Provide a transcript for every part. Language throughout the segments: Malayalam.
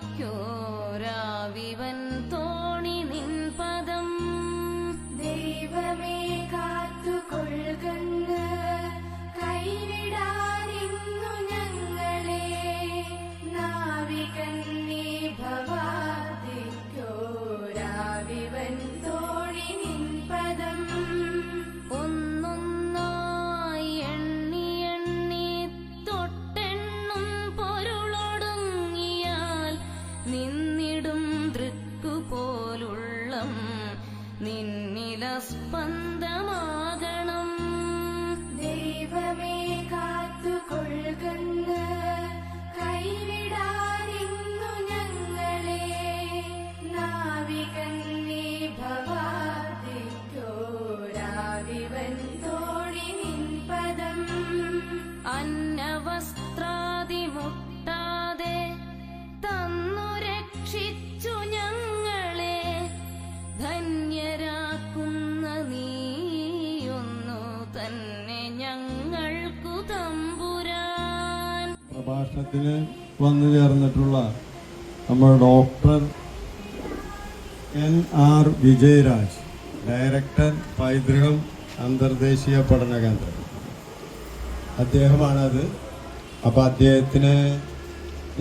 പ്രാപിക്കോരാവിവൻ തോണി നിൻ പദം ദൈവമേ കാത്തുകൊള്ളുകന്ന് കൈവിടാനിന്നു ഞങ്ങളെ നാവികൻ നീ ഭവാദിക്കോരാവിവൻ തോണി നിൻ പദം ഒന്നൊന്നായി എണ്ണി എണ്ണി തൊട്ടെണ്ണും പൊരുളൊടുങ്ങിയാൽ നിന്നിടും ദൃക്കുപോലുള്ളം നിന്നില സ്പന്ദമാകണം ദൈവമേ കാത്തുകൊള്ളുകന്ന് കൈവിടാനിന്നു ഞങ്ങളെ നാവികൻ നീ ഭവാദിക്കോരാവിവൻ തോണി നിൻ പദം അന്നവസ്ത്രാദി മുട്ടാതെ തന്നു രക്ഷിച്ചു ഞങ്ങളെ ധന്യരാക്കുന്ന നീയൊന്നു തന്നെ ഞങ്ങൾക്കു തമ്പുരാൻ. പ്രഭാഷണത്തിന് വന്നു ചേർന്നിട്ടുള്ള നമ്മുടെ ഡോക്ടർ NR വിജയരാജ്, ഡയറക്ടർ പൈതൃകം അന്തർദേശീയ പഠന കേന്ദ്രം, അദ്ദേഹമാണത്. അപ്പോൾ അദ്ദേഹത്തിന്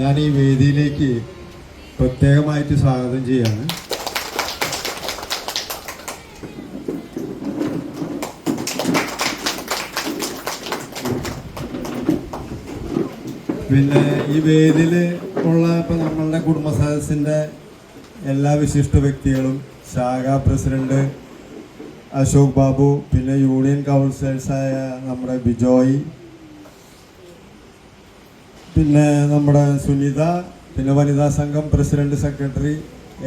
ഞാൻ ഈ വേദിയിലേക്ക് പ്രത്യേകമായിട്ട് സ്വാഗതം ചെയ്യാണ്. പിന്നെ ഈ വേദിയിൽ ഉള്ള ഇപ്പം നമ്മളുടെ കുടുംബ സദസ്സിൻ്റെ എല്ലാ വിശിഷ്ട വ്യക്തികളും, ശാഖാ പ്രസിഡന്റ് അശോക് ബാബു, പിന്നെ യൂണിയൻ കൗൺസിലേഴ്സായ നമ്മുടെ ബിജോയ്, പിന്നെ നമ്മുടെ സുനിത, പിന്നെ വനിതാ സംഘം പ്രസിഡന്റ് സെക്രട്ടറി,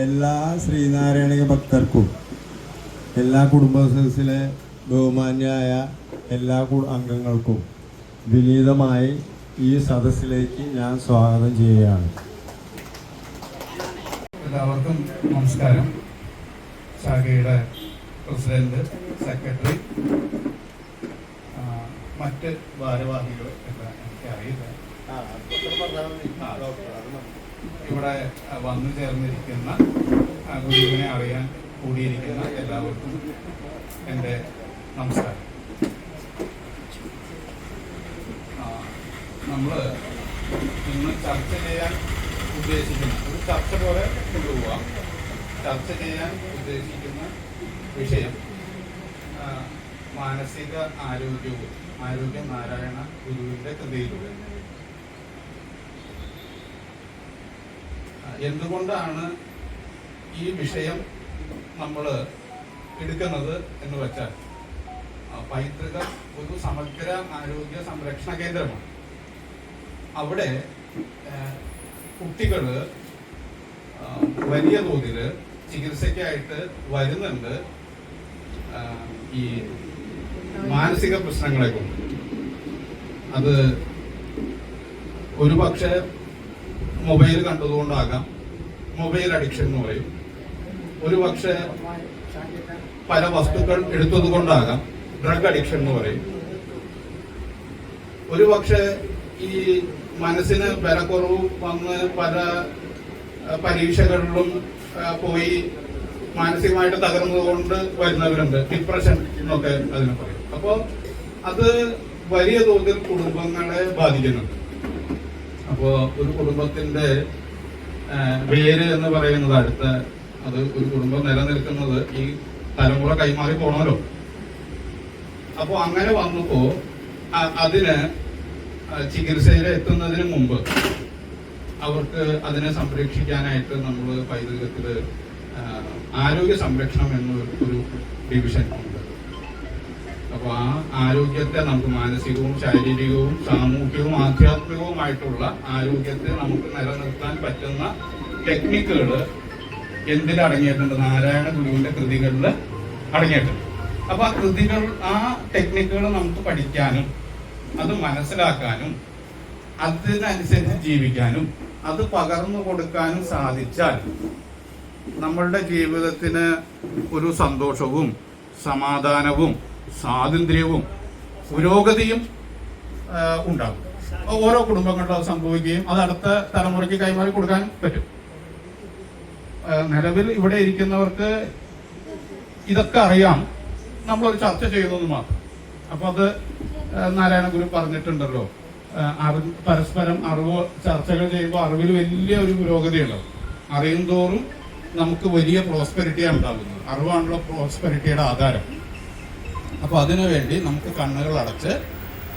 എല്ലാ ശ്രീനാരായണ ഭക്തർക്കും, എല്ലാ കുടുംബ സദസ്സിലെ ബഹുമാന്യായ എല്ലാ അംഗങ്ങൾക്കും വിനീതമായി ഈ സദസ്സിലേക്ക് ഞാൻ സ്വാഗതം ചെയ്യുകയാണ്. എല്ലാവർക്കും നമസ്കാരം. ശാഖയുടെ പ്രസിഡന്റ്, സെക്രട്ടറി, മറ്റ് ഭാരവാഹികൾ എല്ലാം എനിക്കറിയില്ല. ഇവിടെ വന്നു ചേർന്നിരിക്കുന്ന ഗുരുവിനെ അറിയാൻ കൂടിയിരിക്കുന്ന എല്ലാവർക്കും എൻ്റെ നമസ്കാരം. നമ്മൾ ഇന്ന് ചർച്ച ചെയ്യാൻ ഉദ്ദേശിക്കുന്ന ഒരു ചർച്ച പോലെ കൊണ്ടുപോവാം. ചർച്ച ചെയ്യാൻ ഉദ്ദേശിക്കുന്ന വിഷയം മാനസിക ആരോഗ്യവും ആരോഗ്യ നാരായണ ഗുരുവിൻ്റെ കൃതിയിലൂടെ എന്തുകൊണ്ടാണ് ഈ വിഷയം നമ്മൾ എടുക്കുന്നത് എന്ന് വെച്ചാൽ പൈതൃകം ഒരു സമഗ്ര ആരോഗ്യ സംരക്ഷണ കേന്ദ്രമാണ്. അവിടെ കുട്ടികൾ വലിയ തോതിൽ ചികിത്സയ്ക്കായിട്ട് വരുന്നുണ്ട് ഈ മാനസിക പ്രശ്നങ്ങളെ കൊണ്ട്. അത് ഒരു പക്ഷേ മൊബൈൽ കണ്ടതുകൊണ്ടാകാം, മൊബൈൽ അഡിക്ഷൻ എന്ന് പറയും. ഒരു പക്ഷേ പല വസ്തുക്കൾ എടുത്തത് കൊണ്ടാകാം, ഡ്രഗ് അഡിക്ഷൻ എന്ന് പറയും. ഒരു പക്ഷേ ഈ മനസ്സിന് ബലക്കുറവ് വന്ന് പല പരീക്ഷകളിലും പോയി മാനസികമായിട്ട് തകർന്നതുകൊണ്ട് വരുന്നവരുണ്ട്, ഡിപ്രഷൻ എന്നൊക്കെ അതിനെ പറയും. അപ്പോൾ അത് വലിയ തോതിൽ കുടുംബങ്ങളെ ബാധിക്കുന്നുണ്ട്. അപ്പോൾ ഒരു കുടുംബത്തിന്റെ വേര് എന്ന് പറയുന്നത് അത് ഒരു കുടുംബം നിലനിൽക്കുന്നത് ഈ തലമുറ കൈമാറി പോണമല്ലോ. അപ്പോൾ അങ്ങനെ വന്നപ്പോ അതിന് ചികിത്സയിൽ എത്തുന്നതിന് മുമ്പ് അവർക്ക് അതിനെ സംരക്ഷിക്കാനായിട്ട് നമ്മൾ പൈതൃകത്തില് ആരോഗ്യ സംരക്ഷണം എന്നൊരു ഡിവിഷൻ ഉണ്ട്. അപ്പൊ ആ ആരോഗ്യത്തെ നമുക്ക് മാനസികവും ശാരീരികവും സാമൂഹികവും ആധ്യാത്മികവുമായിട്ടുള്ള ആരോഗ്യത്തെ നമുക്ക് നിലനിർത്താൻ പറ്റുന്ന ടെക്നിക്കുകൾ എന്തിലടങ്ങിയിട്ടുണ്ട്? നാരായണ ഗുരുവിന്റെ കൃതികളിൽ അടങ്ങിയിട്ടുണ്ട്. അപ്പൊ ആ കൃതികൾ, ആ ടെക്നിക്കുകൾ നമുക്ക് പഠിക്കാനും അത് മനസ്സിലാക്കാനും അതിനനുസരിച്ച് ജീവിക്കാനും അത് പകർന്നു കൊടുക്കാനും സാധിച്ചാൽ നമ്മളുടെ ജീവിതത്തിന് ഒരു സന്തോഷവും സമാധാനവും സ്വാതന്ത്ര്യവും പുരോഗതിയും ഉണ്ടാകും. ഓരോ കുടുംബങ്ങളിലും അത് സംഭവിക്കുകയും അത് അടുത്ത തലമുറയ്ക്ക് കൈമാറി കൊടുക്കാൻ പറ്റും. നിലവിൽ ഇവിടെ ഇരിക്കുന്നവർക്ക് ഇതൊക്കെ അറിയാം, നമ്മളൊരു ചർച്ച ചെയ്യുന്നത് മാത്രം. അപ്പൊ അത് നാരായണ ഗുരു പറഞ്ഞിട്ടുണ്ടല്ലോ, പരസ്പരം അറിവ് ചർച്ചകൾ ചെയ്യുമ്പോൾ അറിവിൽ വലിയ ഒരു പുരോഗതി ഉണ്ടാവും. അറിയും തോറും നമുക്ക് വലിയ പ്രോസ്പെരിറ്റിയാണ് ഉണ്ടാകുന്നത്. അറിവാണല്ലോ പ്രോസ്പെരിറ്റിയുടെ ആധാരം. അപ്പൊ അതിനു വേണ്ടി നമുക്ക് കണ്ണുകൾ അടച്ച്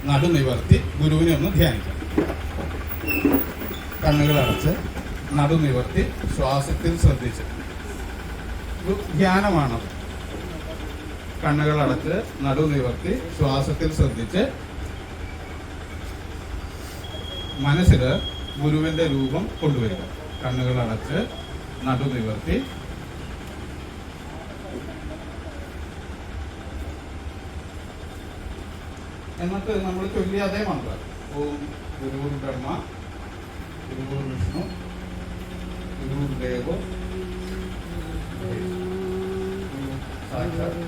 നടുനിവർത്തി ഗുരുവിനെ ഒന്ന് ധ്യാനിക്കാം. കണ്ണുകൾ അടച്ച് നടുനിവർത്തി ശ്വാസത്തിൽ ശ്രദ്ധിച്ച്, ഒരു ധ്യാനമാണത്. കണ്ണുകൾ അടച്ച് നടുനിവർത്തി ശ്വാസത്തിൽ ശ്രദ്ധിച്ച് മനസ്സിൽ ഗുരുവിന്റെ രൂപം കൊണ്ടുവരിക. കണ്ണുകൾ അടച്ച് നടുനിവർത്തി എന്നിട്ട് നമ്മൾ ചൊല്ലിയ അതേ മന്ത്രം, ഓം ഗുരുർ ബ്രഹ്മ ഗുരുർ വിഷ്ണു ഗുരുർ ദേവോ സാക്ഷാത്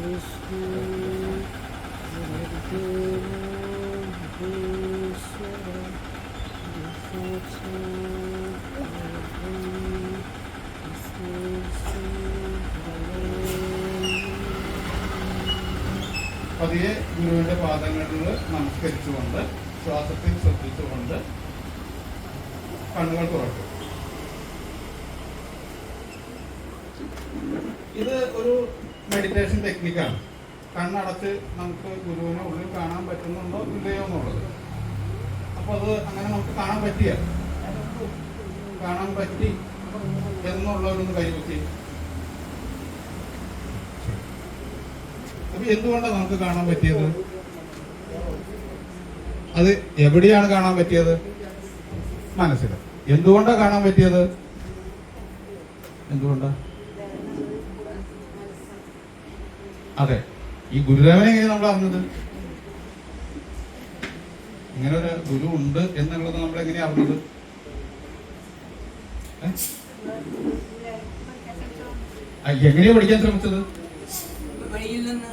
പതിയെ ഗുരുവിന്റെ പാദങ്ങളിൽ നമസ്കരിച്ചുകൊണ്ട് ശ്വാസത്തിൽ ശ്രദ്ധിച്ചുകൊണ്ട് കണ്ണുകൾ തുറക്കും. ഇത് ഒരു മെഡിറ്റേഷൻ ടെക്നിക്കാണ്. കണ്ണടച്ച് നമുക്ക് ഗുരുവിനെ ഉള്ളിൽ കാണാൻ പറ്റുന്നുണ്ടോ ഇല്ലയോ എന്നുള്ളത്. അപ്പൊ അത് അങ്ങനെ നമുക്ക് കാണാൻ പറ്റി എന്നുള്ളവരൊന്ന് കൈവത്തി. അപ്പൊ എന്തുകൊണ്ടാണ് നമുക്ക് കാണാൻ പറ്റിയത്? അത് എവിടെയാണ് കാണാൻ പറ്റിയത്? മനസ്സിൽ. എന്തുകൊണ്ടാണ് കാണാൻ പറ്റിയത്? എന്തുകൊണ്ടാ? അതെ, ഈ ഗുരുദേവനെ എങ്ങനെ നമ്മൾ അറിഞ്ഞത്? ഇങ്ങനെ ഒരു ഗുരു ഉണ്ട് എന്നുള്ളത് നമ്മൾ എങ്ങനെയാ അറിഞ്ഞത്? എങ്ങനെയാ പഠിക്കാൻ ശ്രമിച്ചത്? വെളിയിൽ നിന്ന്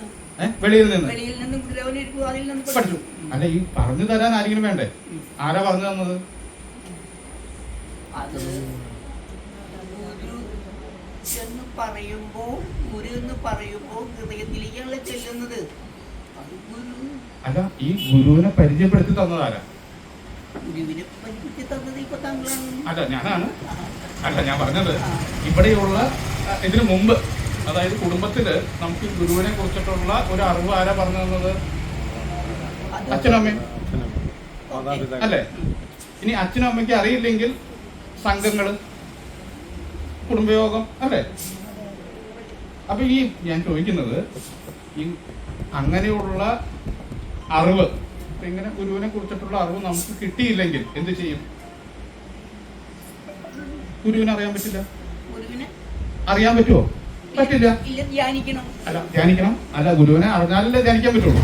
പഠിച്ചു. അല്ല, ഈ പറഞ്ഞു തരാൻ ആരെങ്കിലും വേണ്ടേ? ആരാ പറഞ്ഞു തന്നത്? അല്ല, ഈ ഗുരുവിനെ പരിചയപ്പെടുത്തി തന്നതാരാ? അല്ല, ഞാനാണ്. അല്ല, ഞാൻ പറഞ്ഞത് ഇവിടെയുള്ള ഇതിനു മുമ്പ്, അതായത് കുടുംബത്തില് നമുക്ക് ഗുരുവിനെ കുറിച്ചിട്ടുള്ള ഒരു അറിവ് ആരാ പറഞ്ഞു തന്നത്? അച്ഛനും അമ്മയും അല്ലേ? ഇനി അച്ഛനും അമ്മയ്ക്ക് അറിയില്ലെങ്കിൽ സംഘങ്ങള്, കുടുംബയോഗം അല്ലേ? അപ്പൊ ഈ ഞാൻ ചോദിക്കുന്നത്, ഈ അങ്ങനെയുള്ള അറിവ്, ഇങ്ങനെ ഗുരുവിനെ കുറിച്ചിട്ടുള്ള അറിവ് നമുക്ക് കിട്ടിയില്ലെങ്കിൽ എന്ത് ചെയ്യും? ഗുരുവിനെ അറിയാൻ പറ്റില്ല. അറിയാൻ പറ്റുമോ? പറ്റില്ല. അല്ല, ധ്യാനിക്കണം. അല്ല, ഗുരുവിനെ അറിഞ്ഞാലല്ലേ ധ്യാനിക്കാൻ പറ്റുള്ളൂ.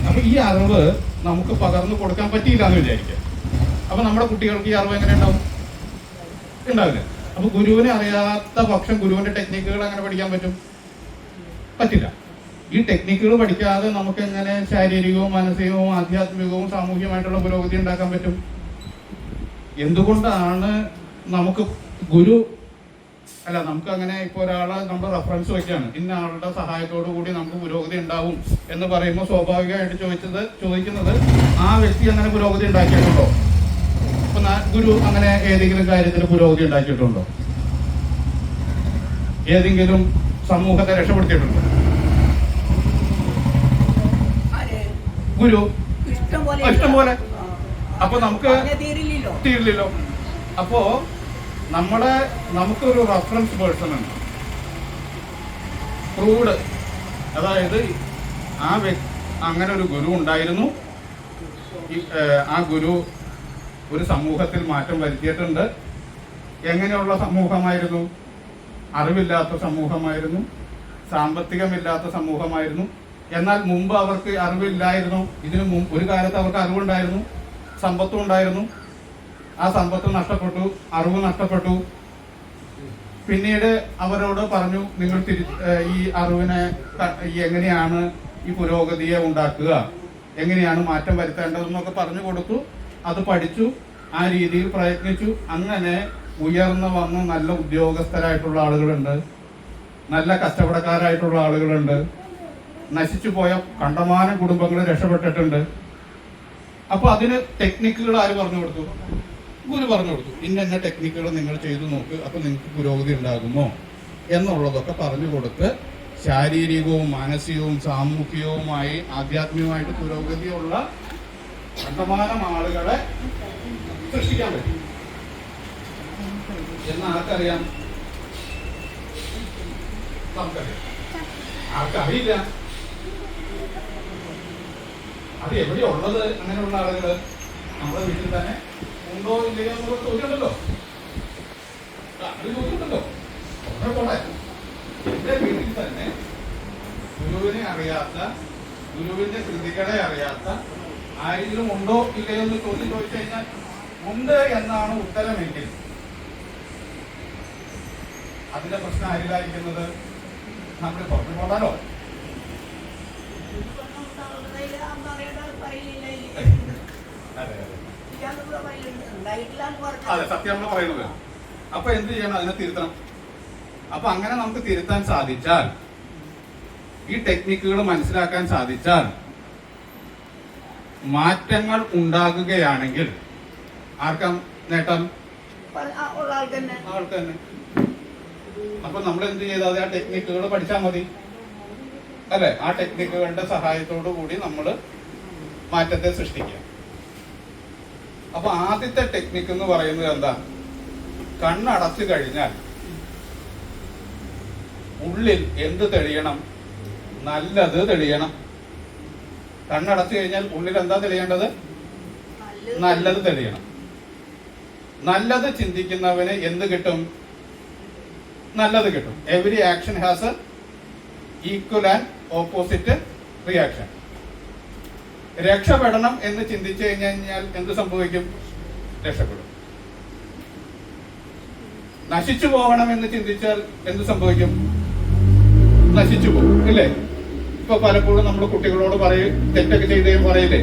അപ്പൊ ഈ അറിവ് നമുക്ക് പകർന്നു കൊടുക്കാൻ പറ്റിയില്ല എന്ന് വിചാരിക്കാം. അപ്പൊ നമ്മുടെ കുട്ടികൾക്ക് ഈ അറിവ് എങ്ങനെ ഉണ്ടാവും? ഉണ്ടാവില്ല. അപ്പൊ ഗുരുവിനെ അറിയാത്ത പക്ഷം ഗുരുവിന്റെ ടെക്നിക്കുകൾ എങ്ങനെ പഠിക്കാൻ പറ്റും? പറ്റില്ല. ഈ ടെക്നിക്കുകൾ പഠിക്കാതെ നമുക്ക് എങ്ങനെ ശാരീരികവും മാനസികവും ആധ്യാത്മികവും സാമൂഹികമായിട്ടുള്ള പുരോഗതി ഉണ്ടാക്കാൻ പറ്റും? എന്തുകൊണ്ടാണ് നമുക്ക് ഗുരു അല്ല, നമുക്ക് അങ്ങനെ ഇപ്പോൾ ഒരാളെ നമ്മൾ റെഫറൻസ് വെക്കുകയാണ്, ഇന്ന ആളുടെ സഹായത്തോടു കൂടി നമുക്ക് പുരോഗതി ഉണ്ടാവും എന്ന് പറയുമ്പോൾ സ്വാഭാവികമായിട്ട് ചോദിക്കുന്നത് ആ വ്യക്തി അങ്ങനെ പുരോഗതി ഉണ്ടാക്കിയിട്ടുണ്ടോ? അപ്പൊ ഗുരു അങ്ങനെ ഏതെങ്കിലും കാര്യത്തിൽ പുരോഗതി ഉണ്ടാക്കിയിട്ടുണ്ടോ? ഏതെങ്കിലും സമൂഹത്തെ രക്ഷപ്പെടുത്തിയിട്ടുണ്ടോ? ഗുരു ഇഷ്ടം പോലെ. അപ്പൊ നമുക്ക് തീരില്ലല്ലോ. അപ്പോ നമുക്കൊരു റെഫറൻസ് പേഴ്സൺ ഉണ്ട്, പ്രൂവ്ഡ്. അതായത് അങ്ങനെ ഒരു ഗുരു ഉണ്ടായിരുന്നു. ആ ഗുരു ഒരു സമൂഹത്തിൽ മാറ്റം വരുത്തിയിട്ടുണ്ട്. എങ്ങനെയുള്ള സമൂഹമായിരുന്നു? അറിവില്ലാത്ത സമൂഹമായിരുന്നു, സാമ്പത്തികമില്ലാത്ത സമൂഹമായിരുന്നു. എന്നാൽ മുമ്പ് അവർക്ക് അറിവില്ലായിരുന്നു. ഇതിനു മുമ്പ് ഒരു കാലത്ത് അവർക്ക് അറിവുണ്ടായിരുന്നു, സമ്പത്തും ഉണ്ടായിരുന്നു. ആ സമ്പത്ത് നഷ്ടപ്പെട്ടു, അറിവ് നഷ്ടപ്പെട്ടു. പിന്നീട് അവരോട് പറഞ്ഞു, നിങ്ങൾ ഈ അറിവിനെ എങ്ങനെയാണ് ഈ പുരോഗതിയെ ഉണ്ടാക്കുക, എങ്ങനെയാണ് മാറ്റം വരുത്തേണ്ടതെന്നൊക്കെ പറഞ്ഞു കൊടുത്തു. അത് പഠിച്ചു, ആ രീതിയിൽ പ്രയത്നിച്ചു. അങ്ങനെ ഉയർന്നു വന്ന് നല്ല ഉദ്യോഗസ്ഥരായിട്ടുള്ള ആളുകളുണ്ട്, നല്ല കച്ചവടക്കാരായിട്ടുള്ള ആളുകളുണ്ട്, നശിച്ചു പോയ കണ്ടമാനം കുടുംബങ്ങൾ രക്ഷപ്പെട്ടിട്ടുണ്ട്. അപ്പൊ അതിന് ടെക്നിക്കുകൾ ആര് പറഞ്ഞു കൊടുത്തു? ഗുരു പറഞ്ഞു കൊടുത്തു. ഇന്ന ടെക്നിക്കുകൾ നിങ്ങൾ ചെയ്തു നോക്ക്, അപ്പൊ നിങ്ങൾക്ക് പുരോഗതി ഉണ്ടാകുമോ എന്നുള്ളതൊക്കെ പറഞ്ഞു കൊടുത്ത് ശാരീരികവും മാനസികവും സാമൂഹികവുമായി ആധ്യാത്മികമായിട്ട് പുരോഗതിയുള്ള കണ്ടമാനം ആളുകളെ സൃഷ്ടിക്കാൻ പറ്റും എന്ന് ആർക്കറിയാം? നമുക്കറിയാം. ആർക്കറിയില്ല. അത് എവിടെയാ ഉള്ളത്? അങ്ങനെയുള്ള ആളുകള് നമ്മുടെ വീട്ടിൽ തന്നെ ഉണ്ടോ ഇല്ലയോ എന്നുള്ള ചോദ്യമുണ്ടല്ലോ. അത് ചോദ്യമുണ്ടല്ലോ. എന്റെ വീട്ടിൽ തന്നെ ഗുരുവിനെ അറിയാത്ത, ഗുരുവിന്റെ കൃതികളെ അറിയാത്ത ആരെങ്കിലും ഉണ്ടോ ഇല്ലയോ എന്ന് ചോദ്യം ചോദിച്ചു കഴിഞ്ഞാൽ ഉണ്ട് എന്നാണ് ഉത്തരമെങ്കിൽ അതിന്റെ പ്രശ്നം ആരിലായിരിക്കുന്നത്? നമ്മൾ പുറത്തു പോകാനോ? അതെ, സത്യമാണ് പറയുന്നത്. അപ്പൊ എന്ത് ചെയ്യണം? അതിനെ തിരുത്തണം. അപ്പൊ അങ്ങനെ നമുക്ക് തിരുത്താൻ സാധിച്ചാൽ, ഈ ടെക്നിക്കുകൾ മനസ്സിലാക്കാൻ സാധിച്ചാൽ, മാറ്റങ്ങൾ ഉണ്ടാകുകയാണെങ്കിൽ ആർക്കാം നേട്ടം? ആൾക്ക് തന്നെ. അപ്പൊ നമ്മൾ എന്ത് ചെയ്താൽ ആ ടെക്നിക്കുകൾ പഠിച്ചാൽ മതി അല്ലെ? ആ ടെക്നിക്കുകളുടെ സഹായത്തോടു കൂടി നമ്മൾ മാറ്റത്തെ സൃഷ്ടിക്കുക. അപ്പൊ ആദ്യത്തെ ടെക്നിക്ക് എന്ന് പറയുന്നത് എന്താ? കണ്ണടച്ചു കഴിഞ്ഞാൽ ഉള്ളിൽ എന്ത് തെളിയണം? നല്ലത് തെളിയണം. കണ്ണടച്ചു കഴിഞ്ഞാൽ ഉള്ളിൽ എന്താ തെളിയേണ്ടത്? നല്ലത് തെളിയണം. നല്ലത് ചിന്തിക്കുന്നവന് എന്ത് കിട്ടും? നല്ലത് കിട്ടും. Every action has A equal and opposite reaction. രക്ഷപ്പെടണം എന്ന് ചിന്തിച്ചു കഴിഞ്ഞാൽ എന്ത് സംഭവിക്കും? രക്ഷപ്പെടും. നശിച്ചു പോകണം എന്ന് ചിന്തിച്ചാൽ എന്ത് സംഭവിക്കും? നശിച്ചു പോകും. ഇല്ലേ? ഇപ്പൊ പലപ്പോഴും നമ്മൾ കുട്ടികളോട് പറയും, തെറ്റൊക്കെ ചെയ്തേ പറയില്ലേ,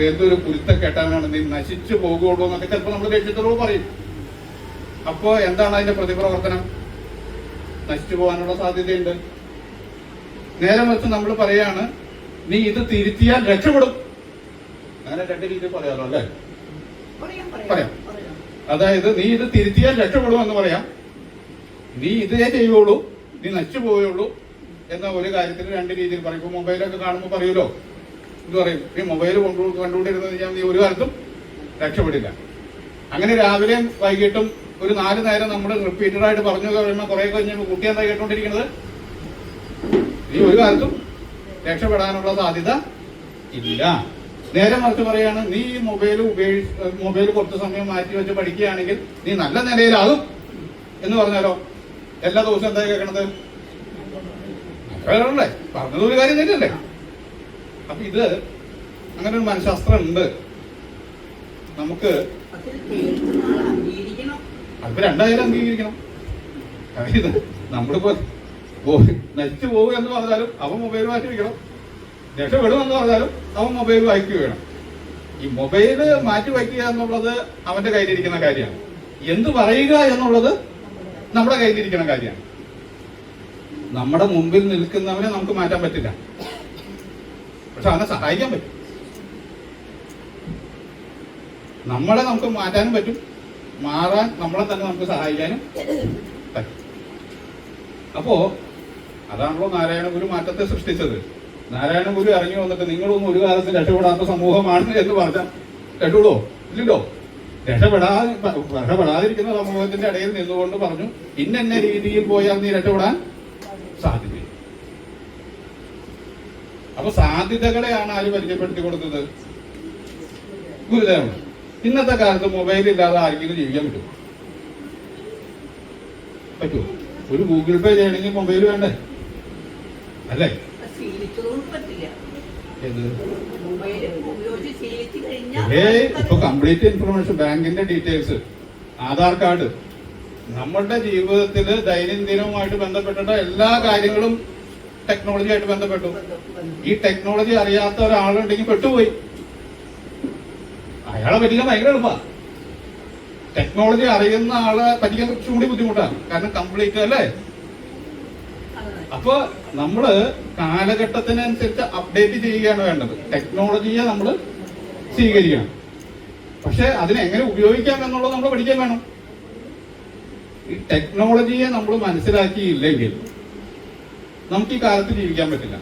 എന്തൊരു കുരുത്തക്കെട്ടാനാണ്, നീ നശിച്ചു പോകുള്ളൂ എന്നൊക്കെ ചിലപ്പോൾ നമ്മൾ ദേഷ്യത്തോട് പറയും. അപ്പോ എന്താണ് അതിന്റെ പ്രതിപ്രവർത്തനം? നശിച്ചു പോകാനുള്ള സാധ്യതയുണ്ട്. നേരെ മറിച്ച് നമ്മൾ പറയാണ്, നീ ഇത് തിരുത്തിയാൽ രക്ഷപ്പെടും. അങ്ങനെ രണ്ട് രീതിയിൽ പറയാമല്ലോ അല്ലേ? പറയാം. അതായത് നീ ഇത് തിരുത്തിയാൽ രക്ഷപ്പെടും എന്ന് പറയാം, നീ ഇതേ ചെയ്യുള്ളൂ, നീ നശിച്ചു പോയുള്ളൂ എന്ന ഒരു കാര്യത്തിൽ രണ്ട് രീതിയിൽ പറയും. ഇപ്പൊ മൊബൈലൊക്കെ കാണുമ്പോൾ പറയൂലോ, ഇത് പറയും, ഈ മൊബൈൽ കണ്ടുകൊണ്ടിരുന്നത് ഞാൻ നീ ഒരു കാലത്തും രക്ഷപ്പെടില്ല. അങ്ങനെ രാവിലെയും വൈകിട്ടും ഒരു 4 നേരം നമ്മൾ റിപ്പീറ്റഡായിട്ട് പറഞ്ഞു കഴിയുമ്പോൾ കുറെ കഴിഞ്ഞപ്പോൾ കുട്ടി എന്താ കേട്ടോണ്ടിരിക്കുന്നത്? നീ ഒരു കാലത്തും രക്ഷപ്പെടാനുള്ള സാധ്യത ഇല്ല. നേരെ മറിച്ച് പറയാണ്, നീ ഈ മൊബൈൽ കുറച്ച് സമയം മാറ്റി വെച്ച് പഠിക്കുകയാണെങ്കിൽ നീ നല്ല നിലയിലാകും എന്ന് പറഞ്ഞാലോ, എല്ലാ ദിവസവും എന്താ കേൾക്കണത്? അല്ലേ? പറഞ്ഞത് ഒരു കാര്യം തന്നെയല്ലേ? അപ്പൊ ഇത് അങ്ങനെ ഒരു മനഃശാസ്ത്രം ഉണ്ട് നമുക്ക്. അപ്പൊ രണ്ടായാലും അംഗീകരിക്കണം. ഇത് നമ്മളിപ്പോ നശിച്ചു പോകുക എന്ന് പറഞ്ഞാലും അവൻ മൊബൈൽ മാറ്റി വയ്ക്കണം, രക്ഷപ്പെടും എന്ന് പറഞ്ഞാലും അവൻ മൊബൈൽ വായിക്കുക വേണം. ഈ മൊബൈല് മാറ്റി വയ്ക്കുക എന്നുള്ളത് അവന്റെ കയ്യിലിരിക്കുന്ന കാര്യമാണ്. എന്ത് പറയുക എന്നുള്ളത് നമ്മുടെ കയ്യിലിരിക്കുന്ന കാര്യമാണ്. നമ്മുടെ മുമ്പിൽ നിൽക്കുന്നവനെ നമുക്ക് മാറ്റാൻ പറ്റില്ല, പക്ഷെ അവനെ സഹായിക്കാൻ പറ്റും. നമ്മളെ നമുക്ക് മാറ്റാനും പറ്റും, മാറാൻ നമ്മളെ തന്നെ നമുക്ക് സഹായിക്കാനും പറ്റും. അപ്പോ അതാണല്ലോ നാരായണ ഗുരു മാറ്റത്തെ സൃഷ്ടിച്ചത്. നാരായണ ഗുരു ഇറങ്ങി വന്നിട്ട് നിങ്ങളൊന്നും ഒരു കാലത്ത് രക്ഷപ്പെടാത്ത സമൂഹമാണ് എന്ന് പറഞ്ഞാൽ രക്ഷപ്പെടുവോ? ഇല്ലല്ലോ. രക്ഷപ്പെടാതിരിക്കുന്ന സമൂഹത്തിന്റെ ഇടയിൽ നിന്നുകൊണ്ട് പറഞ്ഞു, ഇന്ന രീതിയിൽ പോയാൽ നീ രക്ഷപ്പെടാൻ സാധ്യത. അപ്പൊ സാധ്യതകളെയാണ് ആര് പരിചയപ്പെടുത്തി കൊടുത്തത്? ഗുരുദേവൻ. ഇന്നത്തെ കാലത്ത് മൊബൈൽ ഇല്ലാതെ ആർക്കെങ്കിലും ജീവിക്കാൻ പറ്റുമോ? പറ്റുമോ? ഒരു ഗൂഗിൾ പേ ചെയ്യണമെങ്കിൽ മൊബൈൽ വേണ്ടേ? അല്ലേ? ഇപ്പൊ കംപ്ലീറ്റ് ഇൻഫർമേഷൻ, ബാങ്കിന്റെ ഡീറ്റെയിൽസ്, ആധാർ കാർഡ്, നമ്മളുടെ ജീവിതത്തില് ദൈനംദിനവുമായിട്ട് ബന്ധപ്പെട്ട എല്ലാ കാര്യങ്ങളും ടെക്നോളജി ആയിട്ട് ബന്ധപ്പെട്ടു. ഈ ടെക്നോളജി അറിയാത്ത ഒരാളുണ്ടെങ്കിൽ പെട്ടുപോയി. അയാളെ പറ്റിക്കാൻ ഭയങ്കര എളുപ്പമാണ്. ടെക്നോളജി അറിയുന്ന ആളെ പറ്റിക്കാൻ കുറച്ചും കൂടി ബുദ്ധിമുട്ടാണ്, കാരണം കംപ്ലീറ്റ് അല്ലേ. അപ്പൊ നമ്മള് കാലഘട്ടത്തിനനുസരിച്ച് അപ്ഡേറ്റ് ചെയ്യുകയാണ് വേണ്ടത്. ടെക്നോളജിയെ നമ്മൾ സ്വീകരിക്കണം, പക്ഷെ അതിനെ എങ്ങനെ ഉപയോഗിക്കാം എന്നുള്ളത് നമ്മൾ പഠിക്കാൻ വേണം. ഈ ടെക്നോളജിയെ നമ്മൾ മനസ്സിലാക്കിയില്ലെങ്കിൽ നമുക്ക് ഈ കാലത്ത് ജീവിക്കാൻ പറ്റില്ല.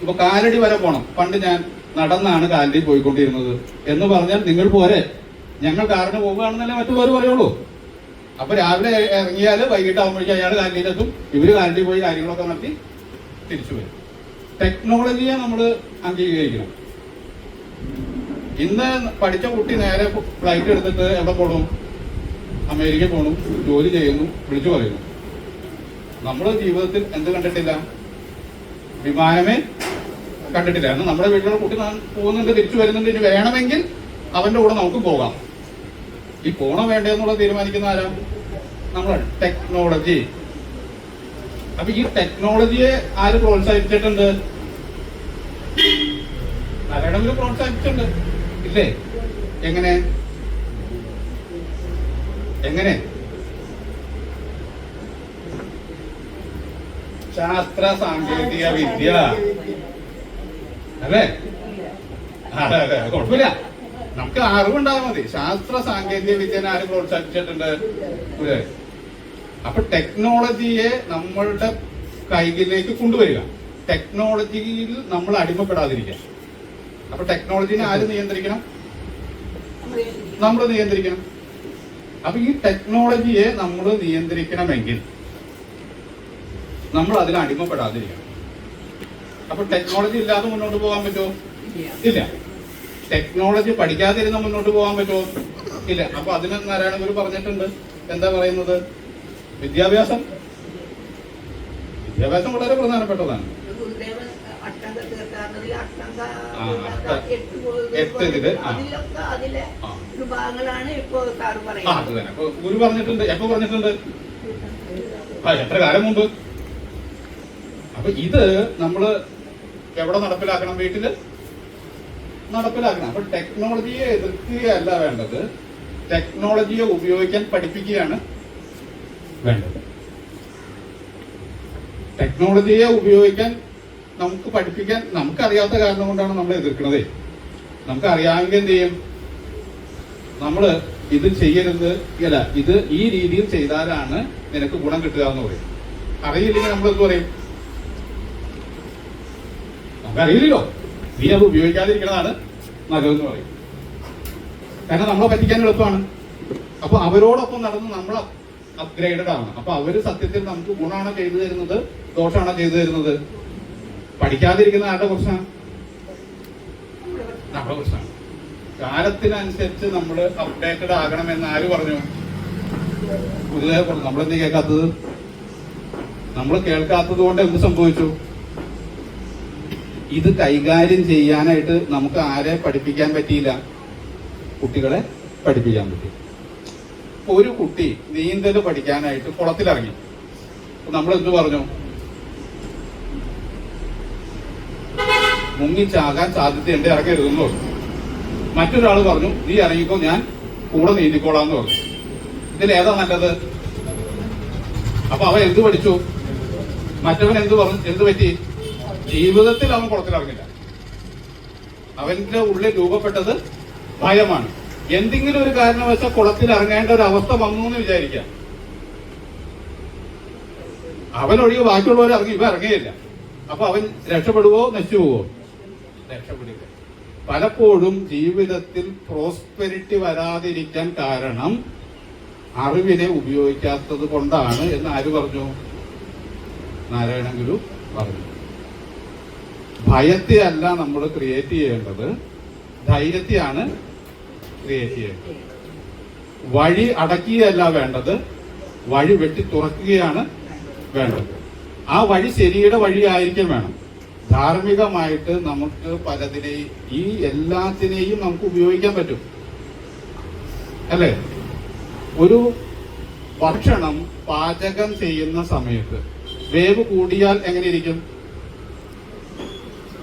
ഇപ്പൊ കാലടി വരെ പോണം, പണ്ട് ഞാൻ നടന്നാണ് കാലടി പോയിക്കൊണ്ടിരുന്നത് എന്ന് പറഞ്ഞാൽ നിങ്ങൾ പോരെ, ഞങ്ങൾ കാറിന് പോവുകയാണെന്നല്ലേ മറ്റുള്ളവർ പറയുള്ളൂ. അപ്പൊ രാവിലെ ഇറങ്ങിയാൽ വൈകിട്ട് ആകുമ്പോഴേക്കും അയാൾ കാലടിയിലെത്തും, ഇവര് കാലടി പോയി കാര്യങ്ങളൊക്കെ നടത്തി തിരിച്ചു വരും. ടെക്നോളജിയെ നമ്മൾ അംഗീകരിക്കണം. ഇന്ന് പഠിച്ച കുട്ടി നേരെ ഫ്ലൈറ്റ് എടുത്തിട്ട് എവിടെ പോകണം? അമേരിക്ക പോകണം, ജോലി ചെയ്യുന്നു, വിളിച്ചു പറയുന്നു. നമ്മുടെ ജീവിതത്തിൽ എന്ത് കണ്ടിട്ടില്ല? വിമാനമേ കണ്ടിട്ടില്ല. എന്ന് നമ്മുടെ വീട്ടിലുള്ള കുട്ടി പോകുന്നുണ്ട്, തിരിച്ചു വരുന്നുണ്ട്, ഇനി വേണമെങ്കിൽ അവന്റെ കൂടെ നമുക്ക് പോകാം. ഈ പോണോ വേണ്ടെന്നുള്ളത് തീരുമാനിക്കുന്ന ആരാ? നമ്മളാണ്. ടെക്നോളജി. അപ്പൊ ഈ ടെക്നോളജിയെ ആര് പ്രോത്സാഹിപ്പിച്ചിട്ടുണ്ട്? ആരെങ്കിലും പ്രോത്സാഹിപ്പിച്ചിട്ടുണ്ട് ഇല്ലേ? എങ്ങനെ എങ്ങനെ? ശാസ്ത്ര സാങ്കേതിക വിദ്യ അല്ലേ? അതെ, കുഴപ്പമില്ല, നമുക്ക് അറിവുണ്ടായാൽ മതി. ശാസ്ത്ര സാങ്കേതിക വിദ്യനെ ആര് പ്രോത്സാഹിപ്പിച്ചിട്ടുണ്ട്? അപ്പൊ ടെക്നോളജിയെ നമ്മളുടെ കൈകളിലേക്ക് കൊണ്ടുവരിക, ടെക്നോളജിയിൽ നമ്മൾ അടിമപ്പെടാതിരിക്കുക. അപ്പൊ ടെക്നോളജിനെ ആര് നിയന്ത്രിക്കണം? നമ്മൾ നിയന്ത്രിക്കണം. അപ്പൊ ഈ ടെക്നോളജിയെ നമ്മൾ നിയന്ത്രിക്കണമെങ്കിൽ നമ്മൾ അതിന് അടിമപ്പെടാതിരിക്കണം. അപ്പൊ ടെക്നോളജി ഇല്ലാതെ മുന്നോട്ട് പോകാൻ പറ്റുമോ? ഇല്ല. ടെക്നോളജി പഠിക്കാതിരുന്ന മുന്നോട്ട് പോകാൻ പറ്റുമോ? ഇല്ല. അപ്പൊ അതിന് നാരായണ ഗുരു പറഞ്ഞിട്ടുണ്ട്. എന്താ പറയുന്നത്? വിദ്യാഭ്യാസം വളരെ പ്രധാനപ്പെട്ടതാണ്. ഗുരു പറഞ്ഞിട്ടുണ്ട്. എപ്പോ പറഞ്ഞിട്ടുണ്ട്? എത്ര കാലം മുമ്പ്. അപ്പൊ ഇത് നമ്മള് എവിടെ നടപ്പിലാക്കണം? വീട്ടില് നടപ്പിലാക്കണം. അപ്പൊ ടെക്നോളജിയെ എതിർക്കുകയല്ല വേണ്ടത്, ടെക്നോളജിയെ ഉപയോഗിക്കാൻ പഠിപ്പിക്കുകയാണ് വേണ്ടത്. ടെക്നോളജിയെ ഉപയോഗിക്കാൻ നമുക്ക് പഠിപ്പിക്കാൻ നമുക്കറിയാത്ത കാരണം കൊണ്ടാണ് നമ്മൾ എതിർക്കുന്നത്. നമുക്ക് അറിയാമെങ്കിൽ എന്ത് ചെയ്യും? നമ്മള് ഇത് ചെയ്യരുത്, അല്ല ഇത് ഈ രീതിയിൽ ചെയ്താലാണ് നിനക്ക് ഗുണം കിട്ടുക എന്ന് പറയും. അറിയില്ലെങ്കിൽ നമ്മൾ എന്ത് പറയും? നമുക്കറിയില്ലല്ലോ, നീ അത് ഉപയോഗിക്കാതിരിക്കുന്നതാണ് നല്ലതെന്ന് പറയും. കാരണം നമ്മളെ പറ്റിക്കാൻ എളുപ്പമാണ്. അപ്പൊ അവരോടൊപ്പം നടന്ന് നമ്മൾ അപ്ഗ്രേഡഡ് ആണ്. അപ്പൊ അവര് സത്യത്തിൽ നമുക്ക് ഗുണമാണോ ചെയ്തു തരുന്നത്, ദോഷമാണോ ചെയ്തു തരുന്നത്? പഠിക്കാതിരിക്കുന്ന ആരുടെ പ്രശ്നമാണ്? നമ്മുടെ പ്രശ്നമാണ്. കാലത്തിനനുസരിച്ച് നമ്മൾ അപ്ഡേറ്റഡ് ആകണമെന്ന് ആര് പറഞ്ഞു? പുതുതായി പറഞ്ഞു. നമ്മളെന്ത് കേൾക്കാത്തത്? നമ്മൾ കേൾക്കാത്തത് കൊണ്ട് എന്ത് സംഭവിച്ചു? ഇത് കൈകാര്യം ചെയ്യാനായിട്ട് നമുക്ക് ആരെ പഠിപ്പിക്കാൻ പറ്റിയില്ല? കുട്ടികളെ പഠിപ്പിക്കാൻ പറ്റി. ഒരു കുട്ടി നീന്തൽ പഠിക്കാനായിട്ട് കുളത്തിലിറങ്ങി. നമ്മൾ എന്ത് പറഞ്ഞു? മുങ്ങിച്ചാകാൻ സാധ്യതയുണ്ട്, ഇറങ്ങരുതെന്ന് പറഞ്ഞു. മറ്റൊരാൾ പറഞ്ഞു നീ ഇറങ്ങിക്കോ, ഞാൻ കൂടെ നീന്തിക്കോളാന്ന് പറഞ്ഞു. ഇതിലേതാ നല്ലത്? അപ്പൊ അവൻ എന്ത് പഠിച്ചു? മറ്റവൻ എന്ത് പറഞ്ഞു? എന്ത് പറ്റി? ജീവിതത്തിൽ അവൻ കുളത്തിലിറങ്ങില്ല. അവന്റെ ഉള്ളിൽ രൂപപ്പെട്ടത് ഭയമാണ്. എന്തെങ്കിലും ഒരു കാരണവശാൽ കുളത്തിൽ ഇറങ്ങേണ്ട ഒരു അവസ്ഥ വന്നു എന്ന് വിചാരിക്കാം, അവനൊഴികെ ബാക്കിയുള്ളവർ ഇറങ്ങി, ഇവ ഇറങ്ങിയില്ല. അപ്പൊ അവൻ രക്ഷപ്പെടുവോ നശിച്ചു പോവോ? രക്ഷപ്പെടില്ല. പലപ്പോഴും ജീവിതത്തിൽ പ്രോസ്പെരിറ്റി വരാതിരിക്കാൻ കാരണം അറിവിനെ ഉപയോഗിക്കാത്തത് കൊണ്ടാണ് എന്ന് ആര് പറഞ്ഞു? നാരായണ ഗുരു പറഞ്ഞു. ഭയത്തെ അല്ല നമ്മൾ ക്രിയേറ്റ് ചെയ്യേണ്ടത്, ധൈര്യത്തെയാണ് ക്രിയേറ്റ് ചെയ്യേണ്ടത്. വഴി അടക്കുകയല്ല വേണ്ടത്, വഴി വെട്ടി തുറക്കുകയാണ് വേണ്ടത്. ആ വഴി ശരിയുടെ വഴിയായിരിക്കും വേണം. ധാർമ്മികമായിട്ട് നമുക്ക് പലതിനെയും, ഈ എല്ലാത്തിനെയും നമുക്ക് ഉപയോഗിക്കാൻ പറ്റും അല്ലേ? ഒരു ഭക്ഷണം പാചകം ചെയ്യുന്ന സമയത്ത് വേവ് കൂടിയാൽ എങ്ങനെ ഇരിക്കും?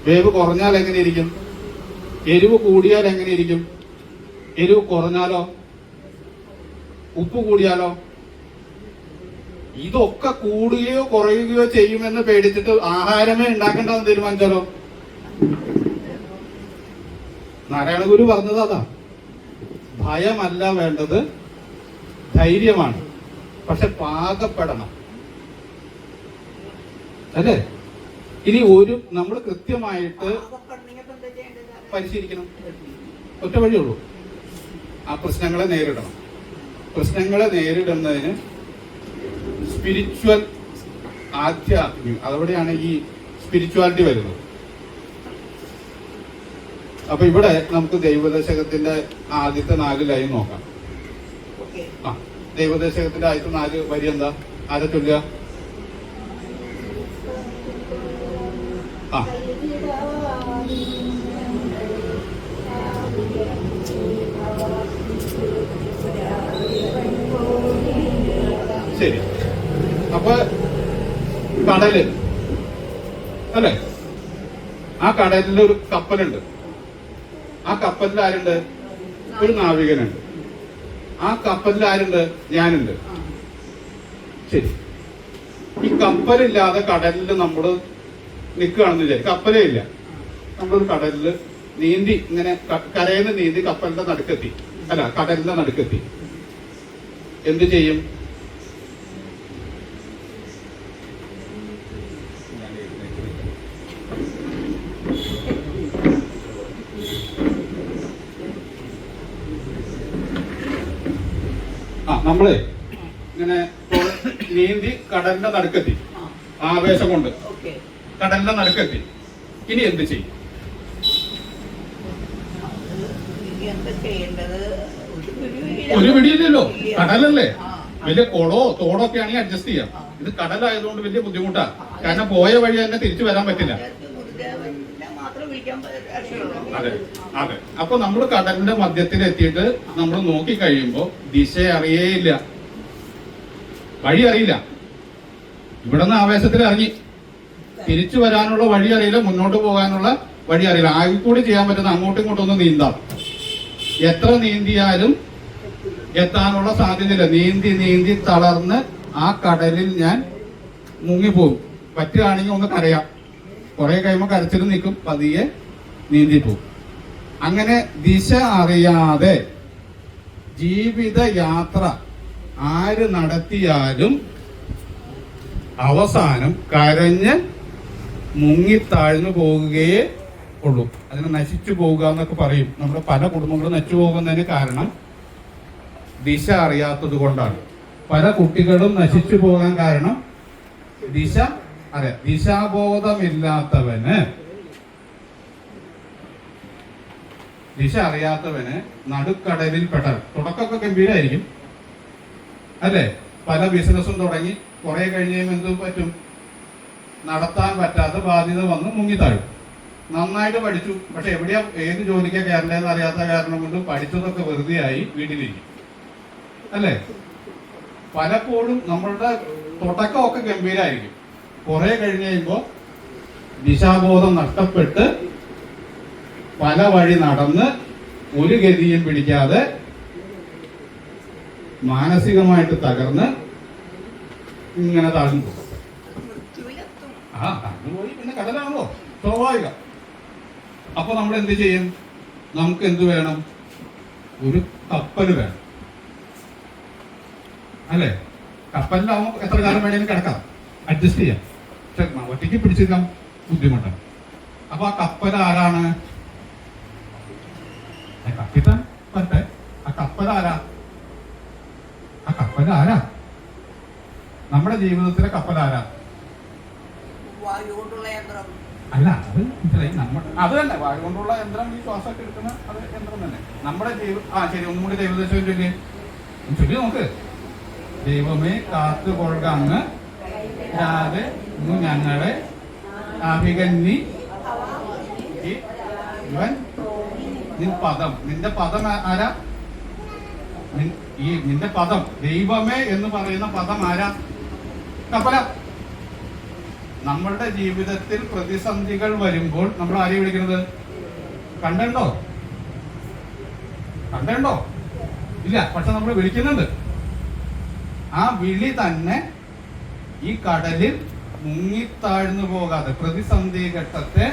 വേവ് കുറഞ്ഞാൽ എങ്ങനെ ഇരിക്കും? എരിവ് കൂടിയാൽ എങ്ങനെ ഇരിക്കും? എരിവ് കുറഞ്ഞാലോ? ഉപ്പ് കൂടിയാലോ? ഇതൊക്കെ കൂടുകയോ കുറയുകയോ ചെയ്യുമെന്ന് പേടിച്ചിട്ട് ആഹാരമേ ഉണ്ടാക്കേണ്ടതെന്ന് തീരുമാനിച്ചാലോ? നാരായണ ഗുരു പറഞ്ഞത് അതാ, ഭയമല്ല വേണ്ടത്, ധൈര്യമാണ്. പക്ഷെ പാകപ്പെടണം, അല്ലേ? ഇനി നമ്മൾ കൃത്യമായിട്ട് പരിശീലിക്കണം. ഒറ്റ വഴിയുള്ളൂ, ആ പ്രശ്നങ്ങളെ നേരിടണം. പ്രശ്നങ്ങളെ നേരിടുന്നതിന് സ്പിരിച്വൽ, ആധ്യാത്മികം, അതവിടെയാണ് ഈ സ്പിരിച്വാലിറ്റി വരുന്നത്. അപ്പൊ ഇവിടെ നമുക്ക് ദൈവദശകത്തിന്റെ ആദ്യത്തെ 4 ലൈൻ നോക്കാം. ആ, ദൈവദശകത്തിന്റെ ആദ്യത്തെ 4 വരി എന്താ? ആരെ ചൊല്ലുക? ആ, ശരി. അപ്പൊ കടല് അല്ലെ? ആ കടലിൽ ഒരു കപ്പലുണ്ട്. ആ കപ്പലിൽ ആരുണ്ട്? ഒരു നാവികനുണ്ട്. ആ കപ്പലിൽ ആരുണ്ട്? ഞാനുണ്ട്. ശരി. ഈ കപ്പലില്ലാതെ കടലിൽ നമ്മൾ നിൽക്കുകയാണെന്ന് വിചാരിക്കും. കപ്പലേ ഇല്ല. നമ്മളൊരു കടലിൽ നീന്തി ഇങ്ങനെ കരയിൽ നിന്ന് നീന്തി കപ്പലിന്റെ നടുക്കെത്തി, അല്ല കടലിന്റെ നടുക്കെത്തി. എന്ത് ചെയ്യും? നമ്മള് ഇങ്ങനെ നീന്തി കടലിന്റെ നടുക്കെത്തി, ആവേശം കൊണ്ട് കടലിന്റെ നടുക്കെത്തി. ഇനി എന്ത് ചെയ്യും? ഒരു പിടിയില്ലല്ലോ, കടലല്ലേ. വലിയ കുളോ തോടോ ഒക്കെ ആണെങ്കിൽ അഡ്ജസ്റ്റ് ചെയ്യാം. ഇത് കടലായതുകൊണ്ട് വലിയ ബുദ്ധിമുട്ടാ. കാരണം പോയ വഴി തന്നെ തിരിച്ചു വരാൻ പറ്റില്ല. അതെ അതെ. അപ്പൊ നമ്മൾ കടലിന്റെ മധ്യത്തിൽ എത്തിയിട്ട് നമ്മൾ നോക്കി കഴിയുമ്പോ ദിശ അറിയേയില്ല, വഴി അറിയില്ല. ഇവിടെ നിന്ന് ആവേശത്തിൽ ഇറങ്ങി തിരിച്ചു വരാനുള്ള വഴി അറിയില്ല, മുന്നോട്ട് പോകാനുള്ള വഴി അറിയില്ല. ആകെ കൂടി ചെയ്യാൻ പറ്റുന്ന അങ്ങോട്ടും ഇങ്ങോട്ടും ഒന്ന് നീന്താം. എത്ര നീന്തിയാലും എത്താനുള്ള സാധ്യതയില്ല. നീന്തി നീന്തി തളർന്ന് ആ കടലിൽ ഞാൻ മുങ്ങിപ്പോകും. പറ്റുകയാണെങ്കിൽ ഒന്ന് കരയാം. കുറെ കഴിയുമ്പോൾ കരച്ചിൽ നിൽക്കും, പതിയെ നീന്തിപ്പോകും. അങ്ങനെ ദിശ അറിയാതെ ജീവിത യാത്ര ആര് നടത്തിയാലും അവസാനം കരഞ്ഞ് മുങ്ങിത്താഴ്ന്നു പോകുകയേ ഉള്ളൂ. അതിന് നശിച്ചു പോവുക എന്നൊക്കെ പറയും. നമ്മുടെ പല കുടുംബങ്ങളും നശിച്ചു പോകുന്നതിന് കാരണം ദിശ അറിയാത്തത് കൊണ്ടാണ്. പല കുട്ടികളും നശിച്ചു പോകാൻ കാരണം ദിശാബോധമില്ലാത്തവന്, ദിശ അറിയാത്തവന് നടുക്കടലിൽ പെട്ടാൽ. തുടക്കമൊക്കെ ഗംഭീരമായിരിക്കും അല്ലേ? പല ബിസിനസ്സും തുടങ്ങി കുറെ കഴിഞ്ഞ് എന്ത് പറ്റും? നടത്താൻ പറ്റാത്ത ബാധ്യത വന്ന് മുങ്ങിത്താഴും. നന്നായിട്ട് പഠിച്ചു, പക്ഷെ എവിടെയാ ഏത് ജോലിക്കാ കയറേണ്ടതെന്ന് അറിയാത്ത കാരണം കൊണ്ട് പഠിച്ചതൊക്കെ വെറുതെ ആയി വീട്ടിലിരിക്കും അല്ലേ? പലപ്പോഴും നമ്മളുടെ തുടക്കമൊക്കെ ഗംഭീരമായിരിക്കും, കുറെ കഴിഞ്ഞ് കഴിയുമ്പോൾ ദിശാബോധം നഷ്ടപ്പെട്ട് പല വഴി നടന്ന് ഒരു ഗതിയും പിടിക്കാതെ മാനസികമായിട്ട് തകർന്ന് ഇങ്ങനെ താഴ്ന്നു പോകും. താഴ്ന്നുപോയി പിന്നെ കടലാണല്ലോ, സ്വാഭാവികം. അപ്പൊ നമ്മൾ എന്ത് ചെയ്യും? നമുക്ക് എന്ത് വേണം? ഒരു കപ്പൽ വേണം അല്ലേ? കപ്പലിലാവുമ്പോൾ എത്ര കാലം വേണേലും കിടക്കാം, അഡ്ജസ്റ്റ് ചെയ്യാം. പക്ഷെ ഒറ്റയ്ക്ക് പിടിച്ചിരിക്കാൻ ബുദ്ധിമുട്ടാണ്. അപ്പൊ ആ കപ്പൽ ആരാണ്? കപ്പിത്താൻ പറ്റേ. ആ കപ്പൽ ആരാ? ആ കപ്പൽ ആരാ? നമ്മുടെ ജീവിതത്തിലെ കപ്പൽ ആരാ? അല്ല, അത് തന്നെ വായു കൊണ്ടുള്ള യന്ത്രം. ഈ ശ്വാസമൊക്കെ എടുക്കുന്ന അത് യന്ത്രം തന്നെ. നമ്മുടെ ശരി, ഒന്നും കൂടി ദൈവദേശം ചൊല്ലി നോക്ക്. ദൈവമേ കാത്തുകൊള്ളുക അങ്ങ് രാതെ ഞങ്ങളെ അഭികന്നി ഇവൻ പദം. നിന്റെ പദം ആരാ? നിന്റെ പദം ദൈവമേ എന്ന് പറയുന്ന പദം ആരാ? കപ്പല. നമ്മളുടെ ജീവിതത്തിൽ പ്രതിസന്ധികൾ വരുമ്പോൾ നമ്മൾ ആരെയും വിളിക്കുന്നത്? കണ്ടോ? ഇല്ല, പക്ഷെ നമ്മൾ വിളിക്കുന്നുണ്ട്. ആ വിളി തന്നെ ഈ കടലിൽ മുങ്ങിത്താഴ്ന്നു പോകാതെ പ്രതിസന്ധി ഘട്ടത്തെ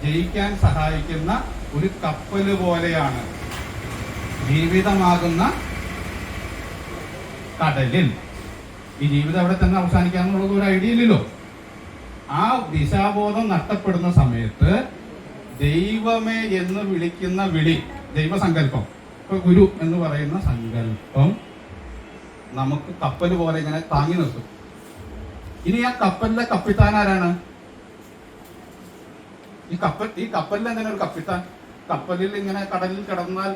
ജയിക്കാൻ സഹായിക്കുന്ന ഒരു കപ്പല് പോലെയാണ് ജീവിതമാകുന്ന കടലിൽ. ഈ ജീവിതം അവിടെ തന്നെ അവസാനിക്കാന്നുള്ളത് ഒരു ഐഡിയ ഇല്ലല്ലോ. ആ ദിശാബോധം നഷ്ടപ്പെടുന്ന സമയത്ത് ദൈവമേ എന്ന് വിളിക്കുന്ന വിളി, ദൈവസങ്കല്പം, ഇപ്പൊ ഗുരു എന്ന് പറയുന്ന സങ്കല്പം നമുക്ക് കപ്പല് പോലെ ഇങ്ങനെ താങ്ങി നിർത്തും. ഇനി ആ കപ്പലിലെ കപ്പിത്താൻ ആരാണ്? ഈ കപ്പലിൽ എന്തിനാ ഒരു കപ്പിത്താൻ? കപ്പലിൽ ഇങ്ങനെ കടലിൽ കിടന്നാൽ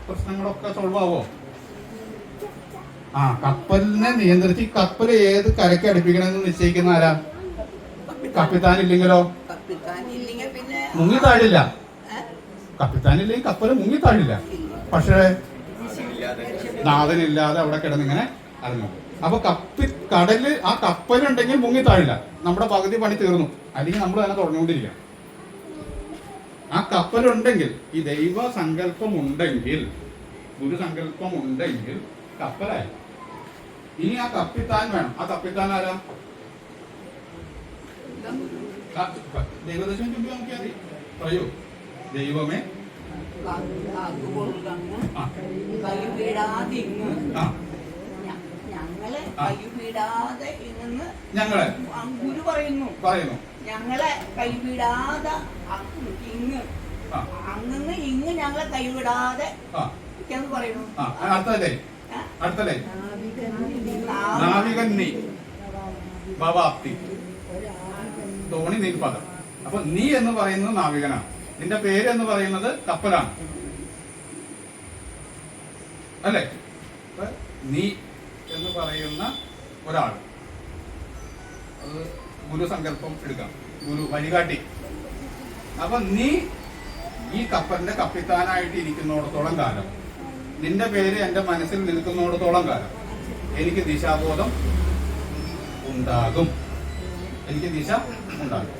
പ്രശ്നങ്ങളൊക്കെ സോൾവ് ആവോ? ആ കപ്പലിനെ നിയന്ത്രിച്ച് ഈ കപ്പല് ഏത് കരയ്ക്ക് അടുപ്പിക്കണമെന്ന് നിശ്ചയിക്കുന്ന ആരാ? കപ്പിത്താൻ ഇല്ലെങ്കിലോ മുങ്ങി താഴില്ല. കപ്പിത്താൻ ഇല്ലെങ്കിൽ കപ്പല് മുങ്ങി താഴില്ല. പക്ഷേ നാഥനില്ലാതെ അവിടെ കിടന്നിങ്ങനെ ഇറങ്ങും. അപ്പൊ കടലിൽ ആ കപ്പലുണ്ടെങ്കിൽ മുങ്ങി താഴില്ല. നമ്മുടെ പകുതി പണി തീർന്നു. അല്ലെങ്കിൽ നമ്മൾ തന്നെ തുടർന്നുകൊണ്ടിരിക്കാം. ആ കപ്പലുണ്ടെങ്കിൽ, ഈ ദൈവ സങ്കല്പം ഉണ്ടെങ്കിൽ, ഗുരു സങ്കല്പം ഉണ്ടെങ്കിൽ കപ്പലായി. ഇനി ആ കപ്പിത്താൻ വേണം. ആ കപ്പിത്താൻ ആരാ? ദൈവദശം ചുറ്റി നോക്കിയാൽ മതി. പറയൂ. ദൈവമേ ഞങ്ങളെ ഗുരു പറയുന്നു ഞങ്ങളെ കൈവിടാതെ ഇങ്ങ് അങ്ങ് ഇങ്ങ് ഞങ്ങളെ കൈവിടാതെ എന്ന് പറയുന്നു. അടുത്തല്ലേ നാവികൻ നീ ഭവാപ്തി തോണി നീൽപദം. അപ്പൊ നീ എന്ന് പറയുന്നത് നാവികനാണ്. നിന്റെ പേര് എന്ന് പറയുന്നത് കപ്പലാണ്, അല്ലേ? നീ എന്ന് പറയുന്ന ഒരാൾ, അത് ഗുരു സങ്കല്പം എടുക്കാം, ഗുരു വഴികാട്ടി. അപ്പൊ നീ ഈ കപ്പലിന്റെ കപ്പിത്താനായിട്ട് ഇരിക്കുന്നിടത്തോളം കാലം, നിന്റെ പേര് എന്റെ മനസ്സിൽ നിൽക്കുന്നിടത്തോളം കാലം എനിക്ക് ദിശാബോധം ഉണ്ടാകും. എനിക്ക് ദിശ ഉണ്ടാകും.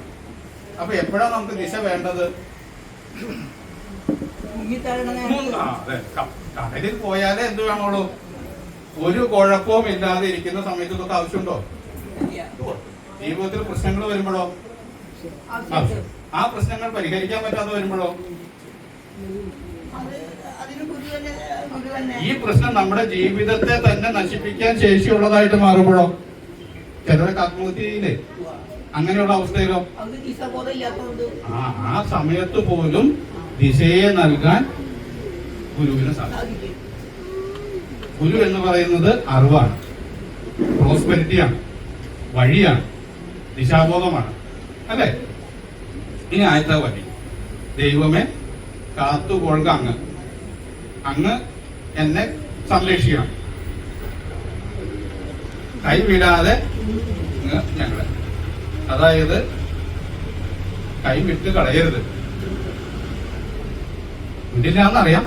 അപ്പൊ എപ്പോഴാണ് നമുക്ക് ദിശ വേണ്ടത്? കടലിൽ പോയാലേ എന്ത് വേണോളൂ? ഒരു കുഴപ്പവും ഇല്ലാതെ ഇരിക്കുന്ന സമയത്ത് ഇതൊക്കെ ആവശ്യമുണ്ടോ? ജീവിതത്തിൽ പ്രശ്നങ്ങൾ വരുമ്പോഴോ? ആ പ്രശ്നങ്ങൾ പരിഹരിക്കാൻ പറ്റാതെ വരുമ്പോഴോ? ഈ പ്രശ്നം നമ്മുടെ ജീവിതത്തെ തന്നെ നശിപ്പിക്കാൻ ശേഷിയുള്ളതായിട്ട് മാറുമ്പോഴോ? ചിലരൊക്കെ ആത്മഹത്യയില്ലേ? അങ്ങനെയുള്ള അവസ്ഥയിലോ? ആ സമയത്ത് പോലും ദിശയെ നൽകാൻ ഗുരുവിന് സാധിക്കും. ഗുരു എന്ന് പറയുന്നത് അറിവാണ്, പ്രോസ്പെരിറ്റിയാണ്, വഴിയാണ്, ദിശാബോധമാണ്, അല്ലേ? ഇനി ആദ്യത്തെ വഴി, ദൈവമേ കാത്തുകൊള്ളുക, അങ്ങ് എന്നെ സംരക്ഷിക്കണം, കൈവിടാതെ ഞങ്ങളെ, അതായത് കൈവിട്ട് കളയരുത്. വിടില്ല എന്നറിയാം,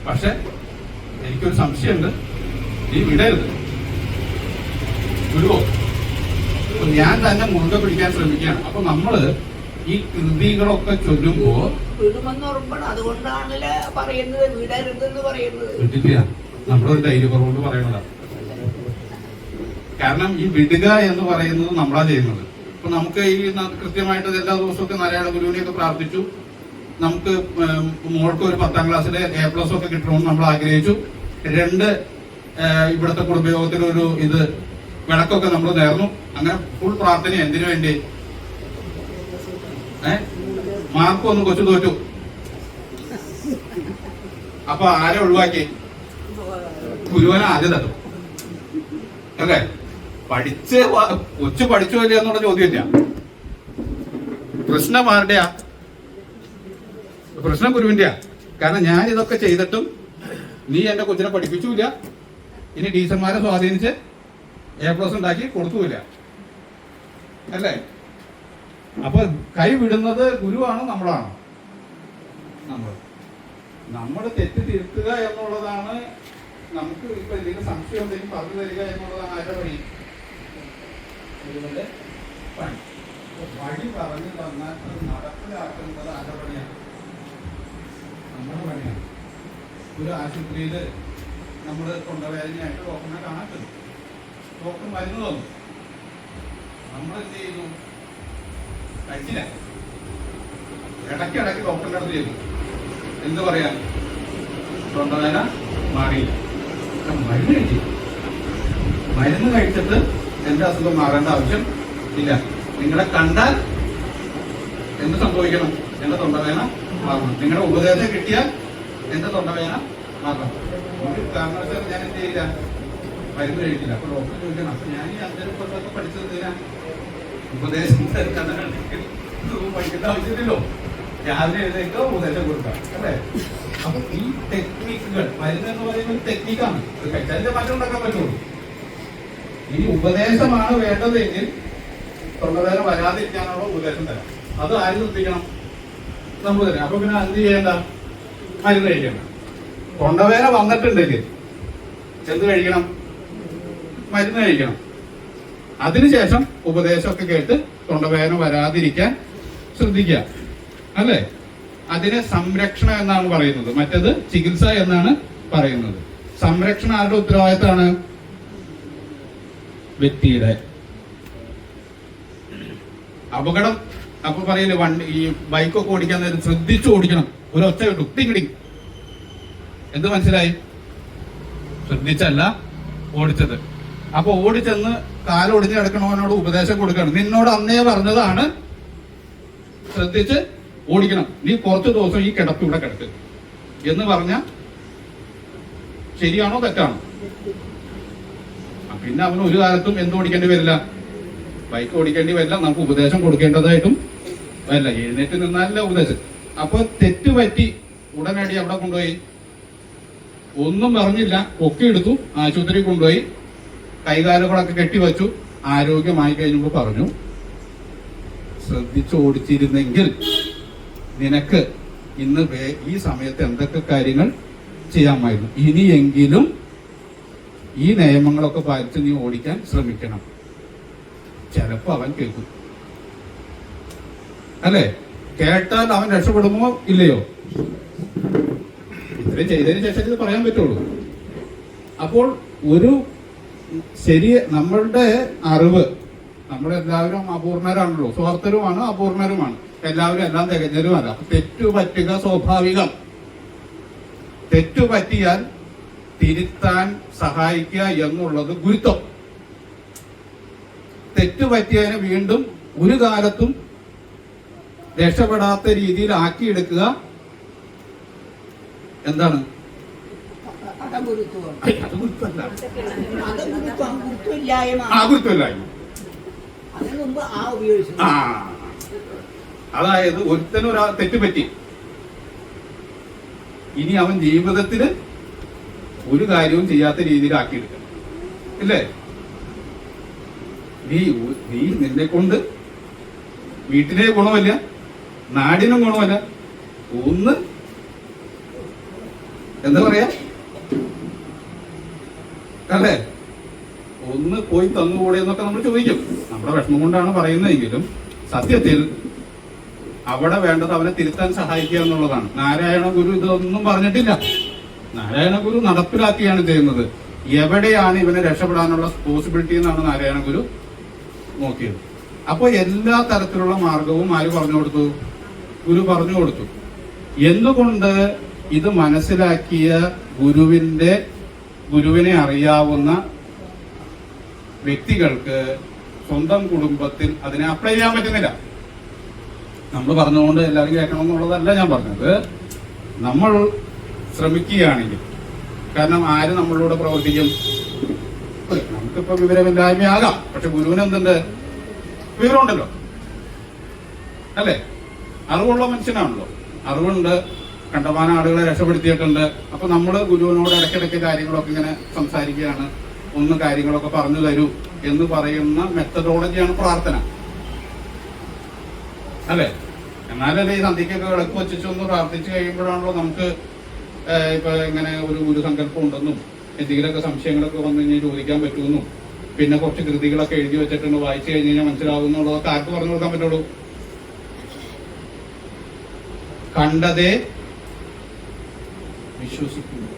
പക്ഷെ എനിക്കൊരു സംശയമുണ്ട്, നീ വിടരുത് ഗുരുവോ. ഞാൻ തന്നെ മുറുകെ പിടിക്കാൻ ശ്രമിക്കുകയാണ്. അപ്പൊ നമ്മള് ഈ കൃതികളൊക്കെ ചൊല്ലുമ്പോ അതുകൊണ്ടാണല്ലേ പറയുന്നത് വിടരുതെന്ന് പറയുന്നത്. വിട്ടില്ല, നമ്മളൊരു ധൈര്യക്കുറവുകൊണ്ട് പറയണതാണ്. കാരണം ഈ വിടുക എന്ന് പറയുന്നത് നമ്മളാ ചെയ്യുന്നത്. ഇപ്പൊ നമുക്ക് ഈ കൃത്യമായിട്ട് എല്ലാ ദിവസമൊക്കെ നാരായണ ഗുരുവിനെയൊക്കെ പ്രാർത്ഥിച്ചു. നമുക്ക് മോൾക്ക് ഒരു 10ാം ക്ലാസ്സിലെ A+ ഒക്കെ കിട്ടണമെന്ന് നമ്മൾ ആഗ്രഹിച്ചു. 2 ഇവിടുത്തെ കുടുംബയോഗത്തിനൊരു ഇത് വിളക്കൊക്കെ നമ്മൾ നേർന്നു. അങ്ങനെ ഫുൾ പ്രാർത്ഥന എന്തിനു വേണ്ടി? മാർക്കൊന്ന് കൊച്ചു തോറ്റു. അപ്പൊ ആരെ ഒഴിവാക്കി? ഗുരുവനെ ആദ്യം തട്ടും, അല്ലേ? കൊച്ചു പഠിച്ചോ ഇല്ല എന്നുള്ള ചോദ്യമില്ല. പ്രശ്നം ആരുടെയാ? പ്രശ്നം ഗുരുവിന്റെയാ. കാരണം ഞാൻ ഇതൊക്കെ ചെയ്തിട്ടും നീ എന്റെ കൊച്ചിനെ പഠിപ്പിച്ചില്ല. ഇനി ടീച്ചർമാരെ സ്വാധീനിച്ച് A+ ഉണ്ടാക്കി കൊടുത്തുമില്ല, അല്ലേ? അപ്പൊ കൈ വിടുന്നത് ഗുരുവാണോ നമ്മളാണോ? നമ്മൾ തെറ്റ് തിരുത്തുക എന്നുള്ളതാണ്. നമുക്ക് ഇപ്പൊ എന്തെങ്കിലും സംശയം ഉണ്ടെങ്കിൽ പറഞ്ഞു തരിക എന്നുള്ളതാണ് ആരുടെ വഴി? ഗുരുവിന്റെ പണി. വഴി പറഞ്ഞു തന്നാൽ അത് നടപ്പിലാക്കുന്നത് ആരുടെ പണിയാണ്? നമ്മുടെ പണിയാണ്. ഒരു ആശുപത്രിയില് നമ്മൾ തൊണ്ടവേദനയായിട്ട് ഡോക്ടറിനെ കാണാൻ പറ്റും. ഡോക്ടർ മരുന്ന് തന്നു. നമ്മൾ എന്ത് ചെയ്തു? കഴിച്ചില്ല. ഇടയ്ക്കിടയ്ക്ക് ഡോക്ടറിൻ്റെ അടുത്ത് ചെയ്തു. എന്ത് പറയാൻ? തൊണ്ടവേദന മാറിയില്ല. മരുന്ന് കഴിച്ചു. മരുന്ന് കഴിച്ചിട്ട് എന്റെ അസുഖം മാറേണ്ട ആവശ്യം ഇല്ല. നിങ്ങളെ കണ്ടാൽ എന്ത് സംഭവിക്കണം? എന്റെ തൊണ്ടവേദന മാറണം. നിങ്ങളുടെ ഉപദേശം കിട്ടിയാൽ എന്റെ തൊണ്ടവേദന മാറണം. ഒരു കാരണവശാലും ഞാൻ എന്ത് ചെയ്യില്ല? മരുന്ന് കഴിക്കില്ല. അപ്പൊ ഡോക്ടർ ചോദിക്കണം, അപ്പൊ ഞാൻ ഈ അന്തരപ്പൊക്കെ പഠിച്ചത് എന്തിനാ? ഉപദേശം പഠിക്കേണ്ട ആവശ്യമില്ലല്ലോ. രാവിലെ എഴുന്നേക്കോ ഉപദേശം കൊടുക്കാം അല്ലേ? അപ്പൊ ഈ ടെക്നിക്കുകൾ, മരുന്ന് എന്ന് പറയുന്ന ഒരു ടെക്നിക്കാണ്. കഴിച്ചാലേ മാറ്റം ഉണ്ടാക്കാൻ പറ്റുള്ളൂ. ഈ ഉപദേശമാണ് വേണ്ടതെങ്കിൽ തൊണ്ടവേദന വരാതിരിക്കാനുള്ള ഉപദേശം തരാം. അത് ആര് ശ്രദ്ധിക്കണം? നമ്മൾ തരാം. അപ്പൊ പിന്നെ എന്ത് ചെയ്യേണ്ട? മരുന്ന് കഴിക്കണം. തൊണ്ടവേദന വന്നിട്ടുണ്ടെങ്കിൽ എന്ത് കഴിക്കണം? മരുന്ന് കഴിക്കണം. അതിനുശേഷം ഉപദേശമൊക്കെ കേട്ട് തൊണ്ടവേദന വരാതിരിക്കാൻ ശ്രദ്ധിക്കുക അല്ലേ? അതിന് സംരക്ഷണം എന്നാണ് പറയുന്നത്, മറ്റത് ചികിത്സ എന്നാണ് പറയുന്നത്. സംരക്ഷണം ആരുടെ ഉത്തരവാദിത്തമാണ്? വ്യക്തിയുടെ. അപകടം അപ്പൊ പറയില്ലേ, വണ്ടി ഈ ബൈക്കൊക്കെ ഓടിക്കാൻ നേരം ശ്രദ്ധിച്ചു ഓടിക്കണം. ഒരു ഒച്ച കിട്ടും, തിങ്ങിടി. എന്ത് മനസ്സിലായി? ശ്രദ്ധിച്ചല്ല ഓടിച്ചത്. അപ്പൊ ഓടിച്ചെന്ന് കാലൊടിഞ്ഞ് കിടക്കണവനോട് ഉപദേശം കൊടുക്കണം. നിന്നോട് അന്നേ പറഞ്ഞതാണ് ശ്രദ്ധിച്ച് ഓടിക്കണം, നീ കുറച്ച് ദിവസം ഈ കിടപ്പ് ഇവിടെ കിടക്ക് എന്ന് പറഞ്ഞ ശരിയാണോ തെറ്റാണോ? പിന്നെ അവന് ഒരു കാലത്തും എന്ത് ഓടിക്കേണ്ടി വരില്ല? ബൈക്ക് ഓടിക്കേണ്ടി വരില്ല. നമുക്ക് ഉപദേശം കൊടുക്കേണ്ടതായിട്ടും വരില്ല. എഴുന്നേറ്റ് നിന്നാലല്ല ഉപദേശം. അപ്പൊ തെറ്റുപറ്റി ഉടനടി അവിടെ കൊണ്ടുപോയി ഒന്നും പറഞ്ഞില്ല, ഒക്കെ എടുത്തു, ആശുപത്രി കൊണ്ടുപോയി കൈകാലുകളൊക്കെ കെട്ടിവച്ചു. ആരോഗ്യമായി കഴിഞ്ഞപ്പോൾ പറഞ്ഞു, ശ്രദ്ധിച്ചു ഓടിച്ചിരുന്നെങ്കിൽ നിനക്ക് ഇന്ന് ഈ സമയത്ത് എന്തൊക്കെ കാര്യങ്ങൾ ചെയ്യാമായിരുന്നു. ഇനിയെങ്കിലും ഈ നിയമങ്ങളൊക്കെ പാലിച്ച് നീ ഓടിക്കാൻ ശ്രമിക്കണം. ചിലപ്പോ അവൻ കേൾക്കും അല്ലേ? കേട്ടാൽ അവൻ രക്ഷപ്പെടുമോ ഇല്ലയോ? ഇത്രയും ചെയ്തതിന് ശേഷം ഇത് പറയാൻ പറ്റുള്ളൂ. അപ്പോൾ ഒരു നമ്മളുടെ അറിവ്, നമ്മളെല്ലാവരും അപൂർണരാണല്ലോ, സ്വാർത്ഥരുമാണ്, അപൂർണരുമാണ്. എല്ലാവരും എല്ലാം തികഞ്ഞരുമല്ല. തെറ്റുപറ്റുക സ്വാഭാവികം. തെറ്റുപറ്റിയാൽ തിരുത്താൻ സഹായിക്കുക എന്നുള്ളത് ഗുരുത്വം. തെറ്റുപറ്റിയതിനെ വീണ്ടും ഒരു കാലത്തും രക്ഷപ്പെടാത്ത രീതിയിൽ ആക്കിയെടുക്കുക എന്താണ്? അതായത് ഒരുത്തനൊരാ തെറ്റുപറ്റി, ഇനി അവൻ ജീവിതത്തില് ഒരു കാര്യവും ചെയ്യാത്ത രീതിയിൽ ആക്കിയെടുക്കണം ഇല്ലേ? നീ നിന്നെ കൊണ്ട് വീട്ടിലെ ഗുണമല്ല, നാടിനും ഗുണമല്ല. ഒന്ന് എന്താ പറയാ അല്ലേ, ഒന്ന് പോയി തന്നുകൂടെ എന്നൊക്കെ നമ്മൾ ചോദിക്കും. നമ്മുടെ വിഷമം കൊണ്ടാണ് പറയുന്നതെങ്കിലും സത്യത്തിൽ അവിടെ വേണ്ടത് അവനെ തിരുത്താൻ സഹായിക്കുക എന്നുള്ളതാണ്. നാരായണ ഗുരു ഇതൊന്നും പറഞ്ഞിട്ടില്ല. നാരായണ ഗുരു നടപ്പിലാക്കിയാണ് ചെയ്യുന്നത്. എവിടെയാണ് ഇവനെ രക്ഷപ്പെടാനുള്ള പോസിബിലിറ്റി എന്നാണ് നാരായണ ഗുരു നോക്കിയത്. അപ്പൊ എല്ലാ തരത്തിലുള്ള മാർഗവും ആര് പറഞ്ഞു കൊടുത്തു? ഗുരു പറഞ്ഞു കൊടുത്തു. എന്തുകൊണ്ട്? ഇത് മനസ്സിലാക്കിയ ഗുരുവിനെ അറിയാവുന്ന വ്യക്തികൾക്ക് സ്വന്തം കുടുംബത്തിൽ അതിനെ അപ്ലൈ ചെയ്യാൻ പറ്റുന്നില്ല. നമ്മൾ പറഞ്ഞുകൊണ്ട് എല്ലാവരും കേൾക്കണം എന്നുള്ളതല്ല ഞാൻ പറഞ്ഞത്. നമ്മൾ ശ്രമിക്കുകയാണെങ്കിൽ, കാരണം ആര് നമ്മളിലൂടെ പ്രവർത്തിക്കും? നമുക്കിപ്പോ വിവരമില്ലായ്മയാകാം, പക്ഷെ ഗുരുവിന് എന്തുണ്ട്? വിവരമുണ്ടല്ലോ അല്ലേ? അറിവുള്ള മനുഷ്യനാണല്ലോ. അറിവുണ്ട്, കണ്ടമാനം ആളുകളെ രക്ഷപ്പെടുത്തിയിട്ടുണ്ട്. അപ്പൊ നമ്മള് ഗുരുവിനോട് ഇടയ്ക്കിടയ്ക്ക് കാര്യങ്ങളൊക്കെ ഇങ്ങനെ സംസാരിക്കുകയാണ്, ഒന്ന് കാര്യങ്ങളൊക്കെ പറഞ്ഞു തരൂ എന്ന് പറയുന്ന മെത്തഡോളജിയാണ് പ്രാർത്ഥന അല്ലേ? എന്നാലല്ലേ ഈ സന്ധ്യക്കൊക്കെ വിളക്ക് വച്ചിട്ടൊന്ന് പ്രാർത്ഥിച്ചു കഴിയുമ്പോഴാണല്ലോ നമുക്ക് ഇപ്പൊ ഇങ്ങനെ ഒരു ഗുരുസങ്കല്പം ഉണ്ടെന്നും എന്തെങ്കിലുമൊക്കെ സംശയങ്ങളൊക്കെ വന്നു കഴിഞ്ഞാൽ ചോദിക്കാൻ പറ്റുമെന്നും പിന്നെ കുറച്ച് കൃതികളൊക്കെ എഴുതി വെച്ചിട്ടുണ്ട്, വായിച്ചു കഴിഞ്ഞ് കഴിഞ്ഞാൽ മനസ്സിലാവുന്നുള്ളതൊക്കെ ആർക്ക് പറഞ്ഞു കൊടുക്കാൻ പറ്റുള്ളൂ? കണ്ടതേ വിശ്വസിക്കുന്നു.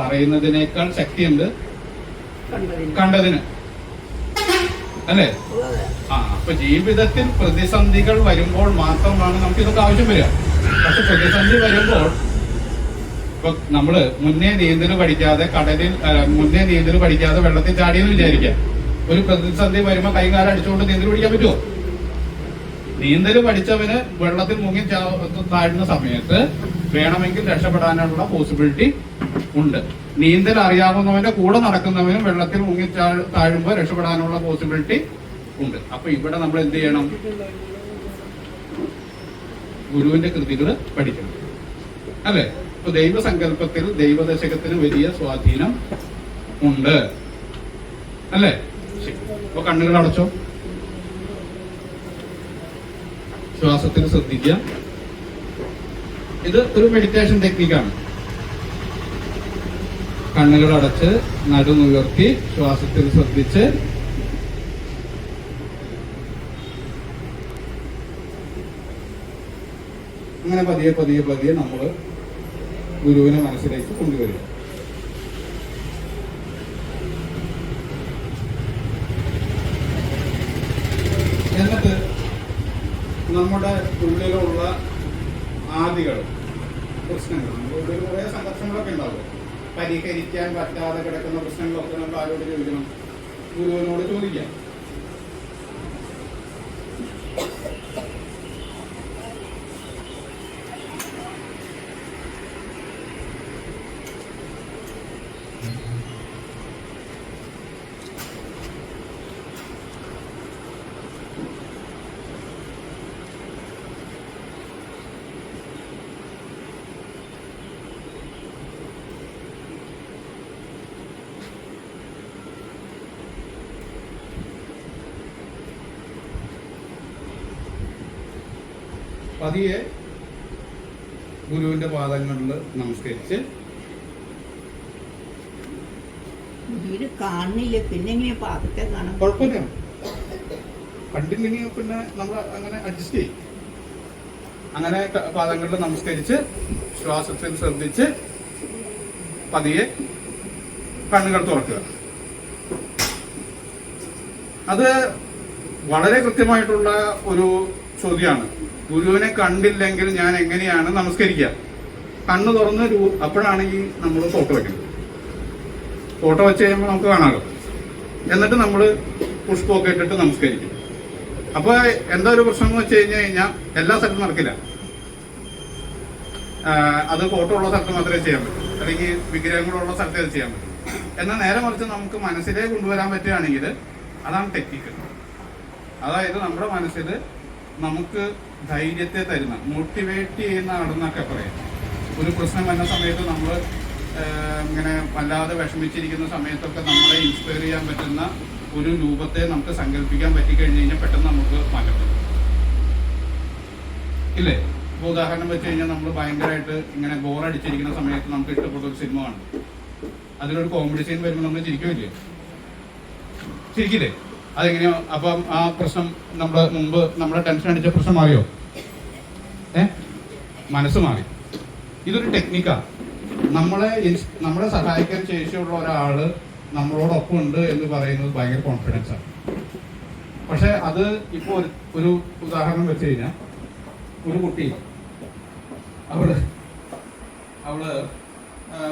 പറയുന്നതിനേക്കാൾ ശക്തിയുണ്ട് കണ്ടതിന്, അല്ലേ? അപ്പൊ ജീവിതത്തിൽ പ്രതിസന്ധികൾ വരുമ്പോൾ മാത്രമാണ് നമുക്ക് ഇതൊക്കെ ആവശ്യം വരിക. പക്ഷെ പ്രതിസന്ധി വരുമ്പോൾ ഇപ്പൊ നമ്മള് മുന്നേ നീന്തൽ പഠിക്കാതെ വെള്ളത്തിൽ ചാടിയെന്ന് വിചാരിക്കാം. ഒരു പ്രതിസന്ധി വരുമ്പോ കൈകാലം അടിച്ചുകൊണ്ട് നീന്തൽ പഠിക്കാൻ പറ്റുമോ? നീന്തൽ പഠിച്ചവന് വെള്ളത്തിൽ മുങ്ങി താഴുന്ന സമയത്ത് വേണമെങ്കിൽ രക്ഷപ്പെടാനുള്ള പോസിബിലിറ്റി ഉണ്ട്. നീന്തൽ അറിയാവുന്നവന്റെ കൂടെ നടക്കുന്നവനും വെള്ളത്തിൽ മുങ്ങി താഴുമ്പോൾ രക്ഷപ്പെടാനുള്ള പോസിബിലിറ്റി ഉണ്ട്. അപ്പൊ ഇവിടെ നമ്മൾ എന്ത് ചെയ്യണം? ഗുരുവിന്റെ കൃതികൾ പഠിക്കണം, അല്ലെ? ഇപ്പൊ ദൈവസങ്കല്പത്തിൽ ദൈവദശകത്തിന് വലിയ സ്വാധീനം ഉണ്ട്, അല്ലേ? അപ്പൊ കണ്ണുകൾ അടച്ചോ, ശ്വാസത്തിൽ ശ്രദ്ധിക്കുക. ഇത് ഒരു മെഡിറ്റേഷൻ ടെക്നിക്കാണ്. കണ്ണുകൾ അടച്ച് നടുന്നുയർത്തി ശ്വാസത്തിൽ ശ്രദ്ധിച്ച് അങ്ങനെ പതിയെ പതിയെ പതിയെ നമ്മൾ ഗുരുവിനെ മനസ്സിലേക്ക് കൊണ്ടുവരിക. എന്നിട്ട് നമ്മുടെ ഉള്ളിലുള്ള ആദികൾ, പ്രശ്നങ്ങൾ, നമ്മുടെ ഉള്ളിൽ കുറെ സംഘർഷങ്ങളൊക്കെ ഉണ്ടാവും. പരിഹരിക്കാൻ പറ്റാതെ കിടക്കുന്ന പ്രശ്നങ്ങളൊക്കെ നമ്മൾ ആരോട് ചോദിക്കണം? ഗുരുവിനോട് ചോദിക്കാം. പതിയെ ഗുരുവിന്റെ പാദങ്ങളിൽ നമസ്കരിച്ച്. ഗുരുവിന് കാണില്ല, പിന്നെ എങ്ങനെയാ പാദത്തെ കാണാൻ? കുഴപ്പമില്ല, കണ്ടില്ലെങ്കിൽ പിന്നെ നമ്മൾ അങ്ങനെ അഡ്ജസ്റ്റ് ചെയ്യും. അങ്ങനെ പാദങ്ങളിൽ നമസ്കരിച്ച് ശ്വാസത്തിൽ ശ്രദ്ധിച്ച് പതിയെ കണ്ണുകൾ തുറക്കുക. അത് വളരെ കൃത്യമായിട്ടുള്ള ഒരു ചോദ്യമാണ്. ഗുരുവിനെ കണ്ടില്ലെങ്കിൽ ഞാൻ എങ്ങനെയാണ് നമസ്കരിക്കുക? കണ്ണ് തുറന്ന് അപ്പോഴാണ് ഈ നമ്മൾ ഫോട്ടോ വെക്കുന്നത്. ഫോട്ടോ വെച്ച് കഴിയുമ്പോൾ നമുക്ക് കാണാമല്ലോ. എന്നിട്ട് നമ്മൾ പുഷ്പമൊക്കെ ഇട്ടിട്ട് നമസ്കരിക്കും. അപ്പൊ എന്താ ഒരു പ്രശ്നം എന്ന് വെച്ച് കഴിഞ്ഞാൽ എല്ലാ സ്ഥലത്തും നടക്കില്ല. അത് ഫോട്ടോ ഉള്ള സ്ഥലത്ത് മാത്രമേ ചെയ്യാൻ പറ്റൂ, അല്ലെങ്കിൽ വിഗ്രഹങ്ങളുള്ള സ്ഥലത്തേ അത് ചെയ്യാൻ പറ്റും. എന്നാൽ നേരെ മറിച്ച് നമുക്ക് മനസ്സിലേക്ക് കൊണ്ടുവരാൻ പറ്റുകയാണെങ്കിൽ അതാണ് ടെക്നിക്ക്. അതായത് നമ്മുടെ മനസ്സിൽ നമുക്ക് ധൈര്യത്തെ തരുന്ന, മോട്ടിവേറ്റ് ചെയ്യുന്ന ആളെന്നൊക്കെ പറയാം. ഒരു പ്രശ്നം വന്ന സമയത്ത് നമ്മൾ ഇങ്ങനെ വല്ലാതെ വിഷമിച്ചിരിക്കുന്ന സമയത്തൊക്കെ നമ്മളെ ഇൻസ്പയർ ചെയ്യാൻ പറ്റുന്ന ഒരു രൂപത്തെ നമുക്ക് സങ്കല്പിക്കാൻ പറ്റിക്കഴിഞ്ഞ് കഴിഞ്ഞാൽ പെട്ടെന്ന് നമുക്ക് മാറ്റം പറ്റും, ഇല്ലേ? ഇപ്പോൾ ഉദാഹരണം വെച്ച് കഴിഞ്ഞാൽ നമ്മൾ ഭയങ്കരമായിട്ട് ഇങ്ങനെ ബോറടിച്ചിരിക്കുന്ന സമയത്ത് നമുക്ക് ഇഷ്ടപ്പെട്ട ഒരു സിനിമ കാണും. അതിലൊരു കോമഡി സീൻ വരുമ്പോൾ നമ്മൾ ചിരിക്കില്ലേ? ചിരിക്കില്ലേ? അതെങ്ങനെയോ? അപ്പം ആ പ്രശ്നം നമ്മുടെ ടെൻഷൻ അടിച്ച പ്രശ്നം മാറിയോ? മനസ്സ് മാറി. ഇതൊരു ടെക്നിക്കാണ്. നമ്മളെ സഹായിക്കാൻ ശേഷിയുള്ള ഒരാള് നമ്മളോടൊപ്പം ഉണ്ട് എന്ന് പറയുന്നത് ഭയങ്കര കോൺഫിഡൻസ് ആണ്. പക്ഷെ അത് ഇപ്പോൾ ഒരു ഉദാഹരണം വെച്ച് കഴിഞ്ഞാൽ, ഒരു കുട്ടി അവള്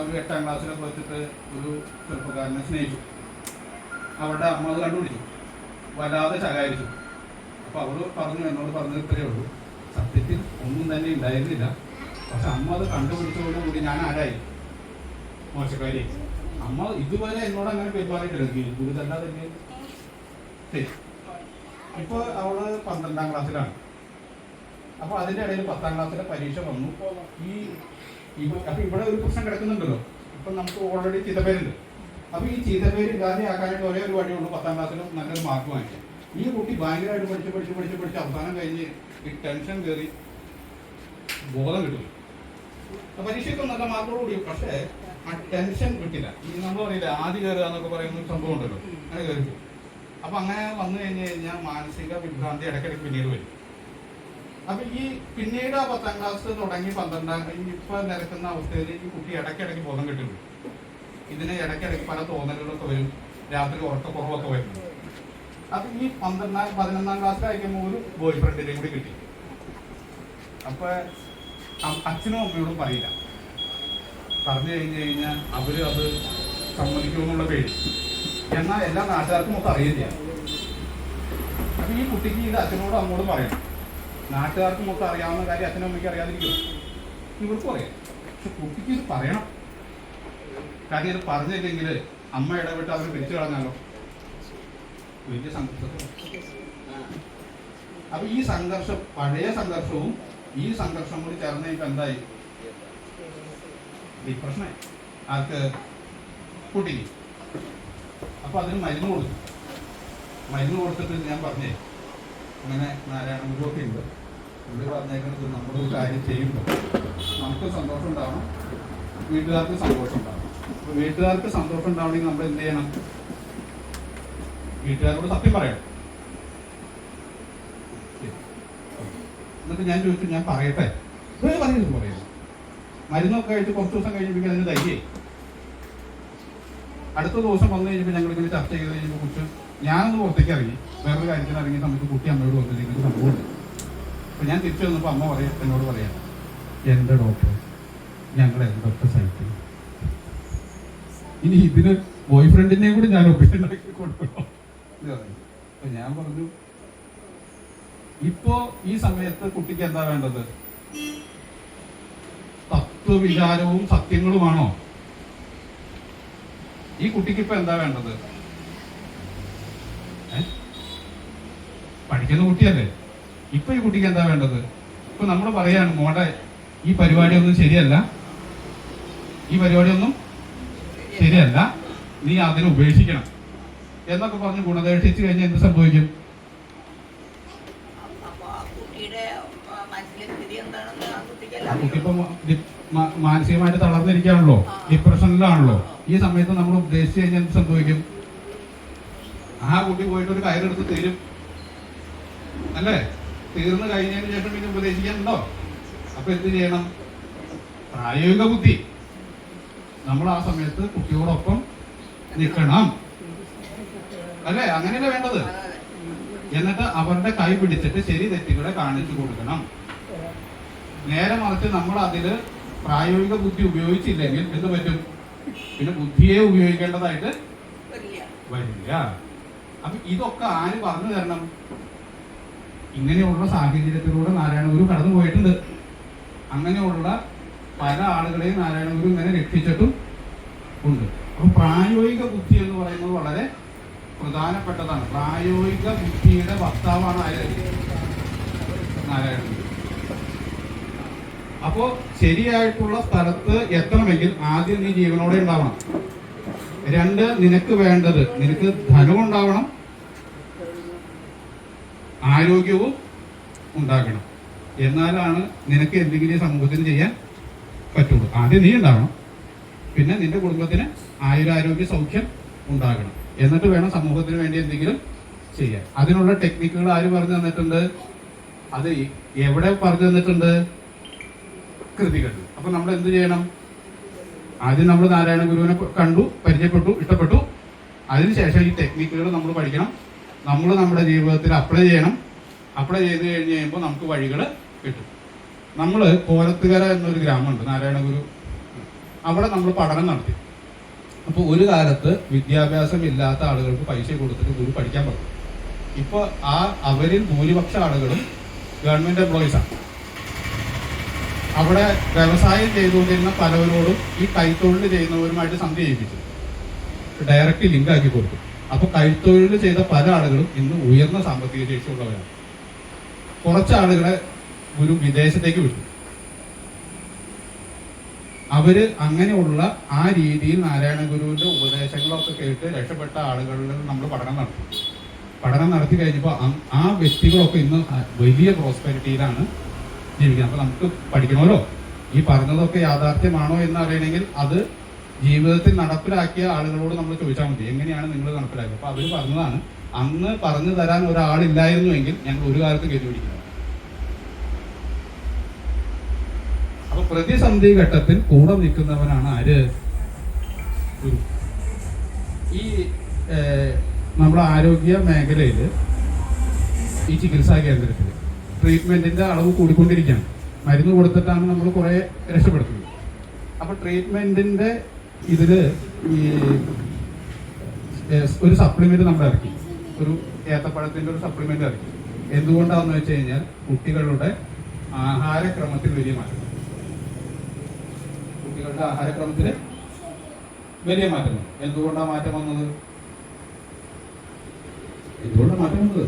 ഒരു 8ാം ക്ലാസ്സിലൊക്കെ വെച്ചിട്ട് ഒരു ചെറുപ്പക്കാരനെ സ്നേഹിച്ചു. അവളുടെ അമ്മ അത് കണ്ടുപിടിച്ചു, വല്ലാതെ ശകാരിച്ചു. അപ്പൊ അവള് എന്നോട് പറഞ്ഞത് ഇത്രയേ ഉള്ളൂ, സത്യത്തിൽ ഒന്നും തന്നെ ഉണ്ടായിരുന്നില്ല. പക്ഷെ അമ്മ അത് കണ്ടുപിടിച്ചതോടുകൂടി ഞാൻ ആരായി? മോശക്കാരി. അമ്മ ഇതുവരെ എന്നോട് അങ്ങനെ പെരുമാറിയിട്ടില്ല, ഗുരുതല്ലാതെ. ഇപ്പൊ അവള് 12ാം ക്ലാസ്സിലാണ്. അപ്പൊ അതിന്റെ ഇടയിൽ 10ാം ക്ലാസ്സിലെ പരീക്ഷ വന്നു. അപ്പൊ ഇവിടെ ഒരു പ്രശ്നം കിടക്കുന്നുണ്ടല്ലോ. ഇപ്പൊ നമുക്ക് ഓൾറെഡി ചീത്തപ്പേരുണ്ട്. അപ്പൊ ഈ ചീത്തപ്പേര് ഇല്ലാതെയാക്കാനായിട്ട് ഒരേ ഒരു വഴിയുള്ളൂ, 10ാം ക്ലാസ്സിലും നല്ലൊരു മാർക്ക് വാങ്ങിക്കാം. ഈ കുട്ടി ഭയങ്കരമായിട്ട് പഠിച്ച് അവസാനം കഴിഞ്ഞ് ഈ ടെൻഷൻ കയറി ബോധം കിട്ടും. പരീക്ഷയ്ക്ക് നല്ല മാർക്കോട് കൂടി. പക്ഷേ ആ ടെൻഷൻ കിട്ടില്ല. ഈ നമ്മൾ പറയില്ല ആദ്യം കയറുക എന്നൊക്കെ പറയുന്ന ഒരു സംഭവം ഉണ്ടല്ലോ, അങ്ങനെ കയറി. അപ്പൊ അങ്ങനെ വന്നു കഴിഞ്ഞ് കഴിഞ്ഞാൽ മാനസിക വിഭ്രാന്തി ഇടയ്ക്കിടയ്ക്ക് പിന്നീട് വരും. അപ്പൊ ഈ പിന്നീട് ആ 10ാം ക്ലാസ് തുടങ്ങി 12ാം ഇപ്പൊ നിരക്കുന്ന അവസ്ഥയിൽ ഈ കുട്ടി ഇടയ്ക്കിടയ്ക്ക് ബോധം കിട്ടുന്നു. ഇതിന് ഇടയ്ക്കിടയ്ക്ക് പല തോന്നലുകളൊക്കെ വരും, രാത്രി ഉറക്കക്കുറവൊക്കെ വരും. അപ്പൊ ഈ 11ാം ക്ലാസ്സിൽ അയക്കുമ്പോൾ ഒരു ബോയ് ഫ്രണ്ടിനെയും കൂടി കിട്ടി. അപ്പൊ അച്ഛനും അമ്മയോടും പറയില്ല, പറഞ്ഞു കഴിഞ്ഞാൽ അവര് അത് സമ്മതിക്കുമെന്നുള്ള പേടി. എന്നാൽ എല്ലാ നാട്ടുകാർക്കും മൊത്തം അറിയില്ല. അപ്പൊ ഈ കുട്ടിക്ക് ഇത് അച്ഛനോടും അമ്മോടും പറയണം. നാട്ടുകാർക്ക് മൊത്തം അറിയാവുന്ന കാര്യം അച്ഛനും അമ്മയ്ക്ക് അറിയാതിരിക്കും, ഇവർക്കും അറിയാം. പക്ഷെ കുട്ടിക്ക് ഇത് പറയണം. കാര്യം ഇത് പറഞ്ഞില്ലെങ്കിൽ അമ്മ ഇടപെട്ട് അവർ പിരിച്ചു കളഞ്ഞാലോ, വലിയ സംഘർഷം. അപ്പൊ ഈ സംഘർഷം, പഴയ സംഘർഷവും ഈ സംഘർഷം കൂടി ചേർന്ന് ഇപ്പൊ എന്തായി? ഡിപ്രഷനായി. ആർക്ക്? കുട്ടിക്ക്. അപ്പൊ അതിന് മരുന്ന് കൊടുത്തു. മരുന്ന് കൊടുത്തിട്ട് ഞാൻ പറഞ്ഞേ, അങ്ങനെ നാരായണ ഗുരുവൊക്കെ ഉണ്ട്, പുള്ളി പറഞ്ഞേക്കുന്നത് നമ്മുടെ ഒരു കാര്യം ചെയ്യുമ്പോൾ നമുക്ക് സന്തോഷം ഉണ്ടാവണം, വീട്ടുകാർക്ക് സന്തോഷം ഉണ്ടാവണം. അപ്പൊ വീട്ടുകാർക്ക് സന്തോഷം ഉണ്ടാവണമെങ്കിൽ നമ്മൾ എന്ത് ചെയ്യണം? വീട്ടുകാരോട് സത്യം പറയണം. എന്നിട്ട് ഞാൻ ചോദിച്ചു, ഞാൻ പറയട്ടെ? പറയുന്നു പറയുന്നു. മരുന്നൊക്കെ കഴിച്ച് കുറച്ച് ദിവസം കഴിഞ്ഞപ്പോൾ അതിന് ധൈര്യമായി. അടുത്ത ദിവസം വന്നു കഴിഞ്ഞപ്പോൾ ഞങ്ങളിങ്ങനെ ചർച്ച ചെയ്ത് കഴിഞ്ഞപ്പോൾ കുറിച്ച് ഞാനൊന്ന് പുറത്തേക്ക് ഇറങ്ങി, വേറൊരു കാര്യത്തിന് ഇറങ്ങിയ സമയത്ത് കുട്ടി അമ്മയോട് വന്നത് ഇങ്ങനെ സംഭവമുണ്ട്. അപ്പൊ ഞാൻ തിരിച്ചു വന്നപ്പോൾ അമ്മ എന്നോട് പറയാം, എന്റെ ഡോക്ടർ ഞങ്ങൾ എന്തൊക്കെ സഹിക്കുന്നു, ഇനി ഇതിന് ബോയ് ഫ്രണ്ടിനെയും കൂടി ഞാൻ ഒപ്പിഷൻ ഉണ്ടാക്കി കൊടുക്കണോ? അപ്പൊ ഞാൻ പറഞ്ഞു, ഇപ്പോ ഈ സമയത്ത് കുട്ടിക്ക് എന്താ വേണ്ടത്? തത്വവിചാരവും സത്യങ്ങളുമാണോ? ഈ കുട്ടിക്ക് ഇപ്പൊ എന്താ വേണ്ടത്? പഠിക്കുന്ന കുട്ടിയല്ലേ. ഇപ്പൊ ഈ കുട്ടിക്ക് എന്താ വേണ്ടത്? ഇപ്പൊ നമ്മൾ പറയാണ്, മോടെ ഈ പരിപാടിയൊന്നും ശരിയല്ല, ഈ പരിപാടിയൊന്നും ശരിയല്ല, നീ അതിനെ ഉപേക്ഷിക്കണം എന്നൊക്കെ പറഞ്ഞ് ഗുണദേഷിച്ച് കഴിഞ്ഞാൽ എന്ത് സംഭവിക്കും? കുട്ടിപ്പോ മാനസികമായിട്ട് തളർന്നിരിക്കുകയാണല്ലോ, ഡിപ്രഷനിലാണല്ലോ. ഈ സമയത്ത് നമ്മൾ ഉദ്ദേശിച്ചു കഴിഞ്ഞാൽ എന്ത് സംഭവിക്കും? ആ കുട്ടി പോയിട്ട് ഒരു കയറെടുത്ത് തീരും അല്ലേ? തീർന്നു കഴിഞ്ഞതിന് ശേഷം പിന്നെ ഉപദേശിക്കാനുണ്ടോ? അപ്പൊ എന്ത് ചെയ്യണം? പ്രായോഗിക ബുദ്ധി. നമ്മൾ ആ സമയത്ത് കുട്ടിയോടൊപ്പം നിൽക്കണം അല്ലേ? അങ്ങനെയല്ലേ വേണ്ടത്? എന്നിട്ട് അവരുടെ കൈ പിടിച്ചിട്ട് ശരി തെറ്റുകളെ കാണിച്ചു കൊടുക്കണം. നേരെ മറിച്ച് നമ്മൾ അതില് പ്രായോഗിക ബുദ്ധി ഉപയോഗിച്ചില്ലെങ്കിൽ എന്ത് പറ്റും? പിന്നെ ബുദ്ധിയെ ഉപയോഗിക്കേണ്ടതായിട്ട് വരില്ല. അപ്പൊ ഇതൊക്കെ ആര് പറഞ്ഞു തരണം? ഇങ്ങനെയുള്ള സാഹചര്യത്തിലൂടെ നാരായണ ഗുരു കടന്നു പോയിട്ടുണ്ട്. അങ്ങനെയുള്ള പല ആളുകളെയും നാരായണ ഗുരു ഇങ്ങനെ രക്ഷിച്ചിട്ടും ഉണ്ട്. അപ്പൊ പ്രായോഗിക ബുദ്ധി എന്ന് പറയുന്നത് വളരെ പ്രധാനപ്പെട്ടതാണ്. പ്രായോഗിക ബുദ്ധിയുടെ വക്താവാണ് ആര്? നാരായണ ഗുരു. അപ്പോ ശരിയായിട്ടുള്ള സ്ഥലത്ത് എത്തണമെങ്കിൽ ആദ്യം നീ ജീവനോടെ ഉണ്ടാവണം. 2, നിനക്ക് വേണ്ടത്, നിനക്ക് ധനവും ഉണ്ടാവണം, ആരോഗ്യവും ഉണ്ടാകണം. എന്നാലാണ് നിനക്ക് എന്തെങ്കിലും സമൂഹത്തിന് ചെയ്യാൻ പറ്റുള്ളൂ. ആദ്യം നീ ഉണ്ടാവണം, പിന്നെ നിന്റെ കുടുംബത്തിന് ആയുരാരോഗ്യ സൗഖ്യം ഉണ്ടാകണം. എന്നിട്ട് വേണം സമൂഹത്തിന് വേണ്ടി എന്തെങ്കിലും ചെയ്യാൻ. അതിനുള്ള ടെക്നിക്കുകൾ ആര് പറഞ്ഞു തന്നിട്ടുണ്ട്? അത് എവിടെ പറഞ്ഞു തന്നിട്ടുണ്ട്? കൃതികൾ. അപ്പൊ നമ്മൾ എന്ത് ചെയ്യണം? ആദ്യം നമ്മൾ നാരായണ ഗുരുവിനെ കണ്ടു, പരിചയപ്പെട്ടു, ഇഷ്ടപ്പെട്ടു. അതിനുശേഷം ഈ ടെക്നിക്കുകൾ നമ്മൾ പഠിക്കണം, നമ്മൾ നമ്മുടെ ജീവിതത്തിൽ അപ്ലൈ ചെയ്യണം. അപ്ലൈ ചെയ്ത് കഴിഞ്ഞ് കഴിയുമ്പോൾ നമുക്ക് വഴികൾ കിട്ടും. നമ്മൾ കോലത്തുകര എന്നൊരു ഗ്രാമമുണ്ട്, നാരായണ ഗുരു, അവിടെ നമ്മൾ പഠനം നടത്തി. അപ്പോൾ ഒരു കാലത്ത് വിദ്യാഭ്യാസം ഇല്ലാത്ത ആളുകൾക്ക് പൈസ കൊടുത്തിട്ട് ഗുരു പഠിക്കാൻ പറ്റും. ഇപ്പോൾ അവരിൽ ഭൂരിപക്ഷ ആളുകളും ഗവൺമെന്റ് എംപ്ലോയീസാണ്. അവിടെ വ്യവസായം ചെയ്തുകൊണ്ടിരുന്ന പലവരോടും ഈ കൈത്തൊഴിൽ ചെയ്യുന്നവരുമായിട്ട് സന്ധി ചെയ്യിപ്പിച്ചു, ഡയറക്റ്റ് ലിങ്ക് ആക്കി കൊടുത്തു. അപ്പൊ കൈത്തൊഴിൽ ചെയ്ത പല ആളുകളും ഇന്ന് ഉയർന്ന സാമ്പത്തിക ശേഷിയുള്ളവരാണ്. കുറച്ച് ആളുകളെ ഗുരു വിദേശത്തേക്ക് വിട്ടു. അവര് അങ്ങനെയുള്ള ആ രീതിയിൽ നാരായണ ഗുരുവിന്റെ ഉപദേശങ്ങളൊക്കെ കേട്ട് രക്ഷപ്പെട്ട ആളുകളിൽ നമ്മൾ പഠനം നടത്തി കഴിഞ്ഞപ്പോൾ ആ വ്യക്തികളൊക്കെ ഇന്ന് വലിയ പ്രോസ്പെരിറ്റിയിലാണ് ജീവിക്കുന്നത്. അപ്പൊ നമുക്ക് പഠിക്കണമല്ലോ, ഈ പറഞ്ഞതൊക്കെ യാഥാർത്ഥ്യമാണോ എന്ന് അറിയണമെങ്കിൽ അത് ജീവിതത്തിൽ നടപ്പിലാക്കിയ ആളുകളോട് നമ്മൾ ചോദിച്ചാൽ മതി, എങ്ങനെയാണ് നിങ്ങൾ നടപ്പിലാക്കുക. അപ്പൊ അവര് പറഞ്ഞതാണ്, അന്ന് പറഞ്ഞു തരാൻ ഒരാളില്ലായിരുന്നുവെങ്കിൽ ഞങ്ങൾ ഒരു കാലത്ത് ഗതി പിടിക്കുന്നത്. അപ്പൊ പ്രതിസന്ധി ഘട്ടത്തിൽ കൂടെ നിൽക്കുന്നവനാണ് ആര്? ഗുരു. ഈ നമ്മുടെ ആരോഗ്യ മേഖലയിൽ ഈ ചികിത്സാ കേന്ദ്രത്തിൽ ട്രീറ്റ്മെന്റിന്റെ അളവ് കൂടിക്കൊണ്ടിരിക്കുകയാണ്. മരുന്ന് കൊടുത്തിട്ടാണ് നമ്മൾ കുറെ രക്ഷപ്പെടുത്തുന്നത്. അപ്പൊ ട്രീറ്റ്മെന്റിന്റെ ഇതില് ഈ ഒരു സപ്ലിമെന്റ് നമ്മൾ ഇറക്കി, ഒരു ഏത്തപ്പഴത്തിന്റെ ഒരു സപ്ലിമെന്റ് ഇറക്കി. എന്തുകൊണ്ടാണെന്ന് വെച്ച് കഴിഞ്ഞാൽ കുട്ടികളുടെ ആഹാരക്രമത്തിൽ വലിയ മാറ്റം, കുട്ടികളുടെ ആഹാരക്രമത്തിൽ വലിയ മാറ്റം. എന്തുകൊണ്ടാണ് മാറ്റം വന്നത്? എന്തുകൊണ്ടാണ് മാറ്റം വന്നത്?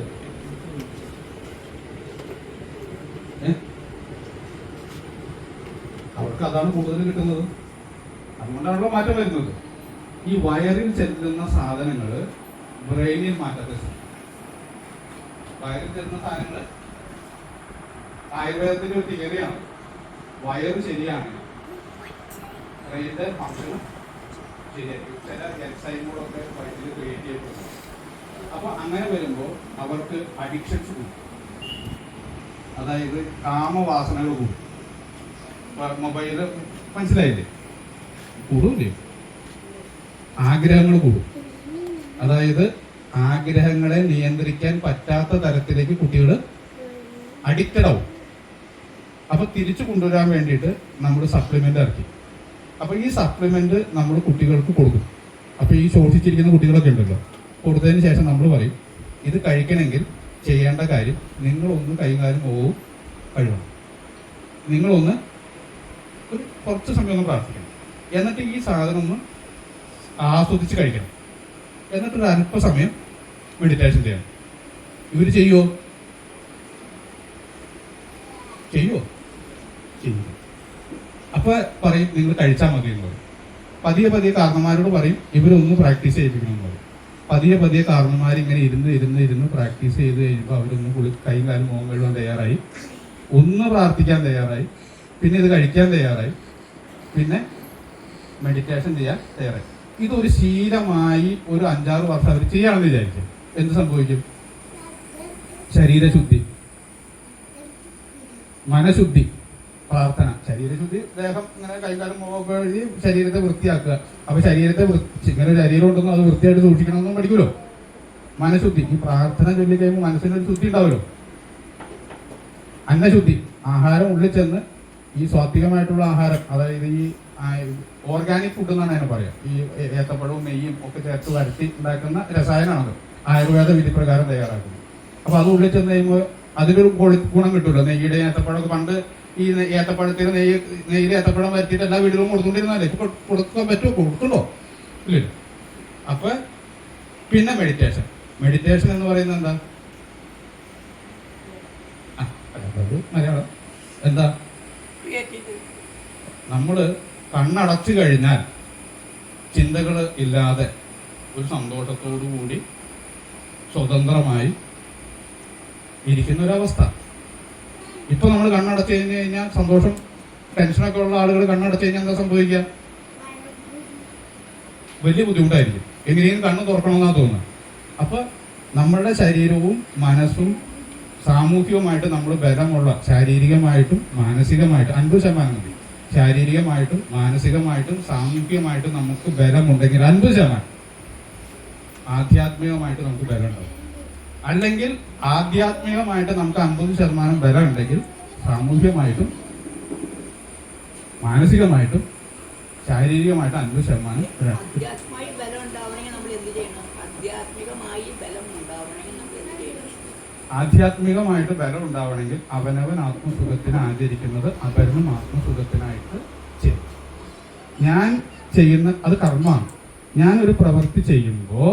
അവർക്ക് അതാണ് കൂടുതൽ കിട്ടുന്നത്, അതുകൊണ്ടാണല്ലോ മാറ്റം വരുന്നത്. ഈ വയറിൽ ചെല്ലുന്ന സാധനങ്ങൾ ബ്രെയിനിൽ മാറ്റത്തെ വയറിൽ ചെല്ലുന്ന സാധനങ്ങൾ ആയുർവേദത്തിന്റെ ഒരു തിയറിയാണ്. വയറ് ശരിയാണ്, ബ്രെയിനിന്റെ ഫംഗ്ഷനും ശരിയായിരിക്കും. ചില എൻസൈമുകളൊക്കെ വയറ്റിൽ ക്രിയേറ്റ് ചെയ്യപ്പെടുന്നു. അപ്പൊ അങ്ങനെ വരുമ്പോൾ അവർക്ക് അഡിക്ഷൻസ് കൂടും, അതായത് കാമവാസനകൾ കൂടും. മൊബൈല് മനസ്സിലായില്ലേ? കൂടൂല്ലേ? ആഗ്രഹങ്ങൾ കൂടും. അതായത് ആഗ്രഹങ്ങളെ നിയന്ത്രിക്കാൻ പറ്റാത്ത തരത്തിലേക്ക് കുട്ടികൾ അഡിക്റ്റഡ് ആവും. അപ്പൊ തിരിച്ചു കൊണ്ടുവരാൻ വേണ്ടിയിട്ട് നമ്മൾ സപ്ലിമെന്റ് ഇറക്കി. അപ്പൊ ഈ സപ്ലിമെന്റ് നമ്മൾ കുട്ടികൾക്ക് കൊടുക്കും. അപ്പൊ ഈ ശോഷിച്ചിരിക്കുന്ന കുട്ടികളൊക്കെ ഉണ്ടല്ലോ, കൊടുത്തതിന് ശേഷം നമ്മൾ പറയും, ഇത് കഴിക്കണമെങ്കിൽ ചെയ്യേണ്ട കാര്യം നിങ്ങളൊന്ന് കൈകാര്യം പോവും കഴിയണം, നിങ്ങളൊന്ന് ഒരു കുറച്ച് സമയം ഒന്ന് പ്രാർത്ഥിക്കണം, എന്നിട്ട് ഈ സാധനം ഒന്ന് ആസ്വദിച്ച് കഴിക്കണം, എന്നിട്ടൊരു അല്പസമയം മെഡിറ്റേഷൻ ചെയ്യണം. ഇവർ ചെയ്യുമോ? ചെയ്യുമോ? ചെയ്യും. അപ്പൊ പറയും നിങ്ങൾ കഴിച്ചാൽ മതി എന്ന് പറയും. പതിയെ പതിയെ കാരണന്മാരോട് പറയും ഇവരൊന്ന് പ്രാക്ടീസ് ചെയ്യിപ്പിക്കണം പറയും. പതിയെ കാരണന്മാർ ഇങ്ങനെ ഇരുന്ന് പ്രാക്ടീസ് ചെയ്ത് കഴിയുമ്പോൾ അവരൊന്ന് കൈയും കാലും മുഖം കഴുകാൻ തയ്യാറായി, ഒന്ന് പ്രാർത്ഥിക്കാൻ തയ്യാറായി, പിന്നെ ഇത് കഴിക്കാൻ തയ്യാറായി, പിന്നെ മെഡിറ്റേഷൻ ചെയ്യാൻ തയ്യാറായി. ഇതൊരു ശീലമായി ഒരു 5-6 വർഷം അവർ ചെയ്യാമെന്ന് വിചാരിക്കും. എന്ത് സംഭവിക്കും? ശരീരശുദ്ധി, മനഃശുദ്ധി, പ്രാർത്ഥന. ശരീരശുദ്ധി, ദേഹം ഇങ്ങനെ കൈകാലം മുഖമൊക്കെ എഴുതി ശരീരത്തെ വൃത്തിയാക്കുക. അപ്പൊ ശരീരത്തെ ഇങ്ങനെ ശരീരം ഉണ്ടെന്നും അത് വൃത്തിയായിട്ട് സൂക്ഷിക്കണമെന്നും പഠിക്കുമല്ലോ. മനഃശുദ്ധി, ഈ പ്രാർത്ഥന ചൊല്ലി കഴിയുമ്പോൾ മനസ്സിനൊരു ശുദ്ധി ഉണ്ടാവുമല്ലോ. അന്നശുദ്ധി, ആഹാരം ഉള്ളിൽ ചെന്ന് ഈ സ്വാത്വികമായിട്ടുള്ള ആഹാരം, അതായത് ഈ ഓർഗാനിക് ഫുഡ് എന്നാണ് അതിനെ പറയാം. ഈ ഏത്തപ്പഴവും നെയ്യും ഒക്കെ ചേർത്ത് വരട്ടി ഉണ്ടാക്കുന്ന രസായനമാണത്, ആയുർവേദ വിധിപ്രകാരം തയ്യാറാക്കുന്നത്. അപ്പൊ അത് ഉള്ളിൽ ചെന്ന് കഴിയുമ്പോൾ അതിലൊരു ഗുണം കിട്ടുമല്ലോ. നെയ്യുടെ ഏത്തപ്പഴമൊക്കെ പണ്ട് ഈ ഏത്തപ്പഴത്തിൽ നെയ്യിൽ ഏത്തപ്പഴം വരട്ടിയിട്ട് എല്ലാ വീടുകളും കൊടുത്തുകൊണ്ടിരുന്നാലേ ഇപ്പൊ കൊടുക്കാൻ പറ്റുമോ? കൊടുക്കണ്ടോ? ഇല്ല. അപ്പൊ പിന്നെ മെഡിറ്റേഷൻ എന്ന് പറയുന്നത് എന്താ? മലയാളം എന്താ? നമ്മള് കണ്ണടച്ചു കഴിഞ്ഞാൽ ചിന്തകൾ ഇല്ലാതെ ഒരു സന്തോഷത്തോടു കൂടി സ്വതന്ത്രമായി ഇരിക്കുന്ന ഒരവസ്ഥ. ഇപ്പൊ നമ്മൾ കണ്ണടച്ചു കഴിഞ്ഞു കഴിഞ്ഞാൽ സന്തോഷം, ടെൻഷനൊക്കെ ഉള്ള ആളുകൾ കണ്ണടച്ചു കഴിഞ്ഞാൽ എന്താ സംഭവിക്കുക? വലിയ ബുദ്ധിമുട്ടായിരിക്കും. എങ്ങനെയും കണ്ണ് തുറക്കണമെന്നാണ് തോന്നുന്നത്. അപ്പൊ നമ്മളുടെ ശരീരവും മനസ്സും സാമൂഹികമായിട്ട് നമ്മൾ ബലമുള്ള, ശാരീരികമായിട്ടും മാനസികമായിട്ടും 50% മതി. ശാരീരികമായിട്ടും മാനസികമായിട്ടും സാമൂഹികമായിട്ടും നമുക്ക് ബലമുണ്ടെങ്കിൽ 50%, ആധ്യാത്മികമായിട്ട് നമുക്ക് ബലം ഉണ്ടാവും. അല്ലെങ്കിൽ ആധ്യാത്മികമായിട്ട് നമുക്ക് 50% ബലം ഉണ്ടെങ്കിൽ സാമൂഹികമായിട്ടും മാനസികമായിട്ടും ശാരീരികമായിട്ടും 50% ബലം. ആധ്യാത്മികമായി ബലം ഉണ്ടാവണമെങ്കിൽ നമ്മൾ എന്ത് ചെയ്യണം? ആധ്യാത്മികമായിട്ട് ബലം ഉണ്ടാവണമെങ്കിൽ അവനവൻ ആത്മസുഖത്തിന് ആചരിക്കുന്നത് അപരനും ആത്മസുഖത്തിനായിട്ട് ചെയ്യും. ഞാൻ ചെയ്യുന്ന അത് കർമ്മമാണ്. ഞാൻ ഒരു പ്രവൃത്തി ചെയ്യുമ്പോൾ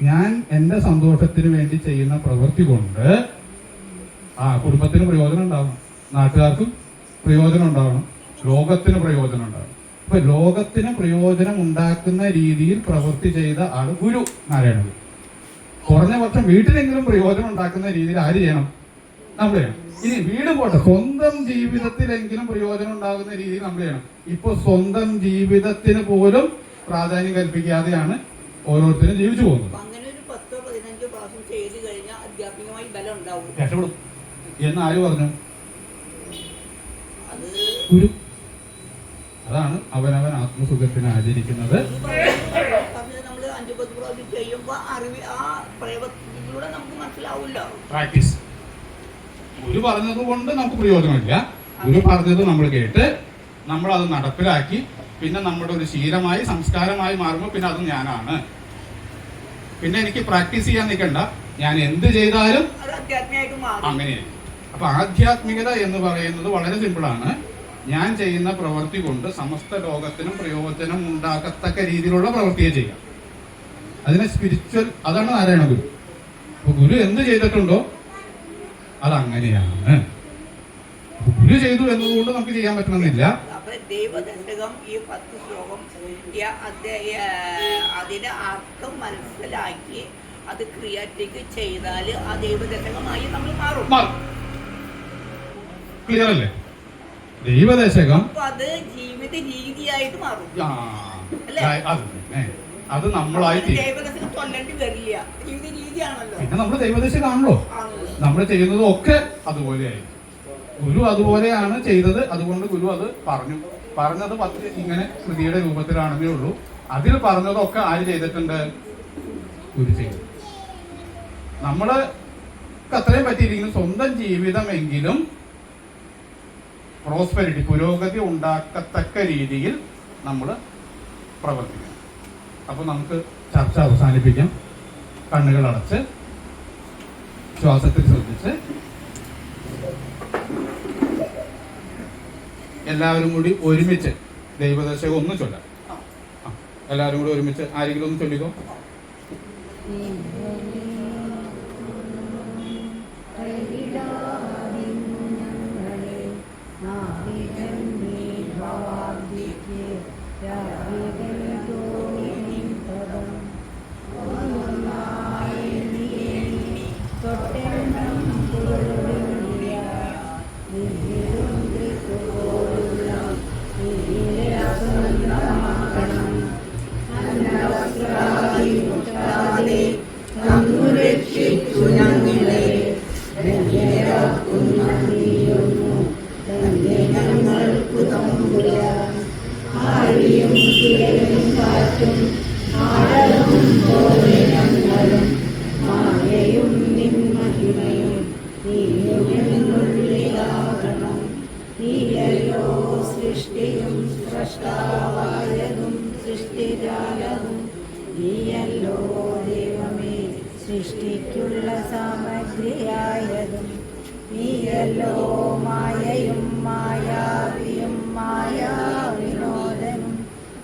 ഞാൻ എൻ്റെ സന്തോഷത്തിന് വേണ്ടി ചെയ്യുന്ന പ്രവൃത്തി കൊണ്ട് കുടുംബത്തിന് പ്രയോജനം ഉണ്ടാവണം, നാട്ടുകാർക്കും പ്രയോജനം ഉണ്ടാവണം, ലോകത്തിന് പ്രയോജനം ഉണ്ടാവണം. അപ്പൊ ലോകത്തിന് പ്രയോജനം ഉണ്ടാക്കുന്ന രീതിയിൽ പ്രവൃത്തി ചെയ്ത ആൾ ഗുരു നാരായണ. കുറഞ്ഞ പക്ഷം വീട്ടിലെങ്കിലും പ്രയോജനം ഉണ്ടാക്കുന്ന രീതിയിൽ ആര് ചെയ്യണം? നമ്മൾ ചെയ്യണം. ഇനി വീട് പോട്ടെ, സ്വന്തം ജീവിതത്തിലെങ്കിലും പ്രയോജനം ഉണ്ടാകുന്ന രീതിയിൽ നമ്മൾ ചെയ്യണം. ഇപ്പൊ സ്വന്തം ജീവിതത്തിന് പോലും പ്രാധാന്യം കൽപ്പിക്കാതെയാണ് ഓരോരുത്തരും ജീവിച്ചു പോകുന്നത്. അങ്ങനെ ഒരു 10-15 പ്രാവശ്യം ചെയ്ത് കഴിഞ്ഞാൽ ആധ്യാത്മികമായി ബലം ഉണ്ടാവും, രക്ഷപ്പെടും എന്ന് ആര് പറഞ്ഞു? അത് ഗുരു. അതാണ് അവനവൻ ആത്മസുഖത്തിന് ആചരിക്കുന്നത്. നമ്മൾ 50 പ്രാവശ്യം ചെയ്യുമ്പോൾ അറിവ് ആ പ്രയോഗത്തിലൂടെ നമുക്ക് മനസ്സിലാവില്ല. പ്രാക്ടീസ്. ഗുരു പറഞ്ഞത് കൊണ്ട് നമുക്ക് പ്രയോജനമില്ല. ഗുരു പറഞ്ഞത് നമ്മൾ കേട്ട് നമ്മൾ അത് നടപ്പിലാക്കി പിന്നെ നമ്മുടെ ഒരു ശീലമായി സംസ്കാരമായി മാറുമ്പോൾ പിന്നെ അത് ഞാനാണ്. പിന്നെ എനിക്ക് പ്രാക്ടീസ് ചെയ്യാൻ നിൽക്കണ്ട, ഞാൻ എന്ത് ചെയ്താലും അത് അധ്യാത്മികമായിട്ട് മാറും. അങ്ങനെയാണ്. അപ്പൊ ആധ്യാത്മികത എന്ന് പറയുന്നത് വളരെ സിമ്പിളാണ്. ഞാൻ ചെയ്യുന്ന പ്രവൃത്തി കൊണ്ട് സമസ്ത ലോകത്തിനും പ്രയോജനം ഉണ്ടാകത്തക്ക രീതിയിലുള്ള പ്രവൃത്തിയെ ചെയ്യാം. അതിനെ സ്പിരിച്വൽ, അതാണ് നാരായണ ഗുരു. അപ്പൊ ഗുരു എന്ത് ചെയ്തിട്ടുണ്ടോ അതങ്ങനെയാണ്. ഗുരു ചെയ്തു എന്നതുകൊണ്ട് നമുക്ക് ചെയ്യാൻ പറ്റണമെന്നില്ല. അപ്പൊ ദൈവദശകം ഈ 10 ശ്ലോകം അതിന്റെ അർത്ഥം മനസ്സിലാക്കി അത് ക്രിയാറ്റിക് ചെയ്താൽ ആ ദൈവദശകമായി നമ്മൾ മാറും. ക്ലിയർ അല്ലേ? ദൈവദശകം അത് ജീവിത രീതിയായിട്ട് മാറും. അത് നമ്മളായി ദൈവദശകം ചൊല്ലേണ്ടി വരില്ല, ജീവിത രീതിയാണല്ലോ. പിന്നെ നമ്മൾ ദൈവദശകാണല്ലോ. നമ്മൾ ചെയ്യുന്നതും ഒക്കെ അതുപോലെയായി. ഗുരു അതുപോലെയാണ് ചെയ്തത്. അതുകൊണ്ട് ഗുരു അത് പറഞ്ഞത് 10 ഇങ്ങനെ കൃതിയുടെ രൂപത്തിലാണെന്നേ ഉള്ളൂ. അതിൽ പറഞ്ഞതൊക്കെ ആര് ചെയ്തിട്ടുണ്ട്? ഗുരു ചെയ്തു. നമ്മള് അത്രയും പറ്റിയിരിക്കുന്നു. സ്വന്തം ജീവിതമെങ്കിലും പ്രോസ്പെരിറ്റി, പുരോഗതി ഉണ്ടാക്കത്തക്ക രീതിയിൽ നമ്മൾ പ്രവർത്തിക്കണം. അപ്പൊ നമുക്ക് ചർച്ച അവസാനിപ്പിക്കാം. കണ്ണുകൾ അടച്ച് ശ്വാസത്തിൽ ശ്രദ്ധിച്ച് എല്ലാവരും കൂടി ഒരുമിച്ച് ദൈവദശകം ഒന്ന് ചൊല്ലാം. എല്ലാവരും കൂടി ഒരുമിച്ച് ആരെങ്കിലും ഒന്ന് ചൊല്ലിക്കോ. സൃഷ്ടിക്കുള്ള സാമഗ്രിയായതും നീയല്ലോ മായയും മായാവിയും മായാവിനോദനും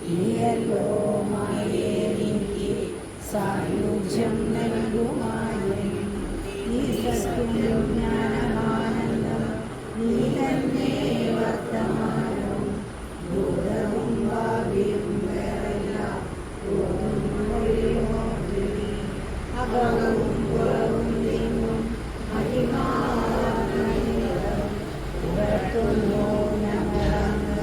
നീയല്ലോ മായേനിക്ക് സായുജ്യം നൽകുമായും നീ സത്യം ജ്ഞാനമാനന്ദം നീ തന്നെ വർത്തമാനവും ഭൂതവും ഭാവിയും വേറെല്ല അകവും പുറവും നീങ്ങും പുറത്തുന്നു ഞങ്ങളങ്ങ്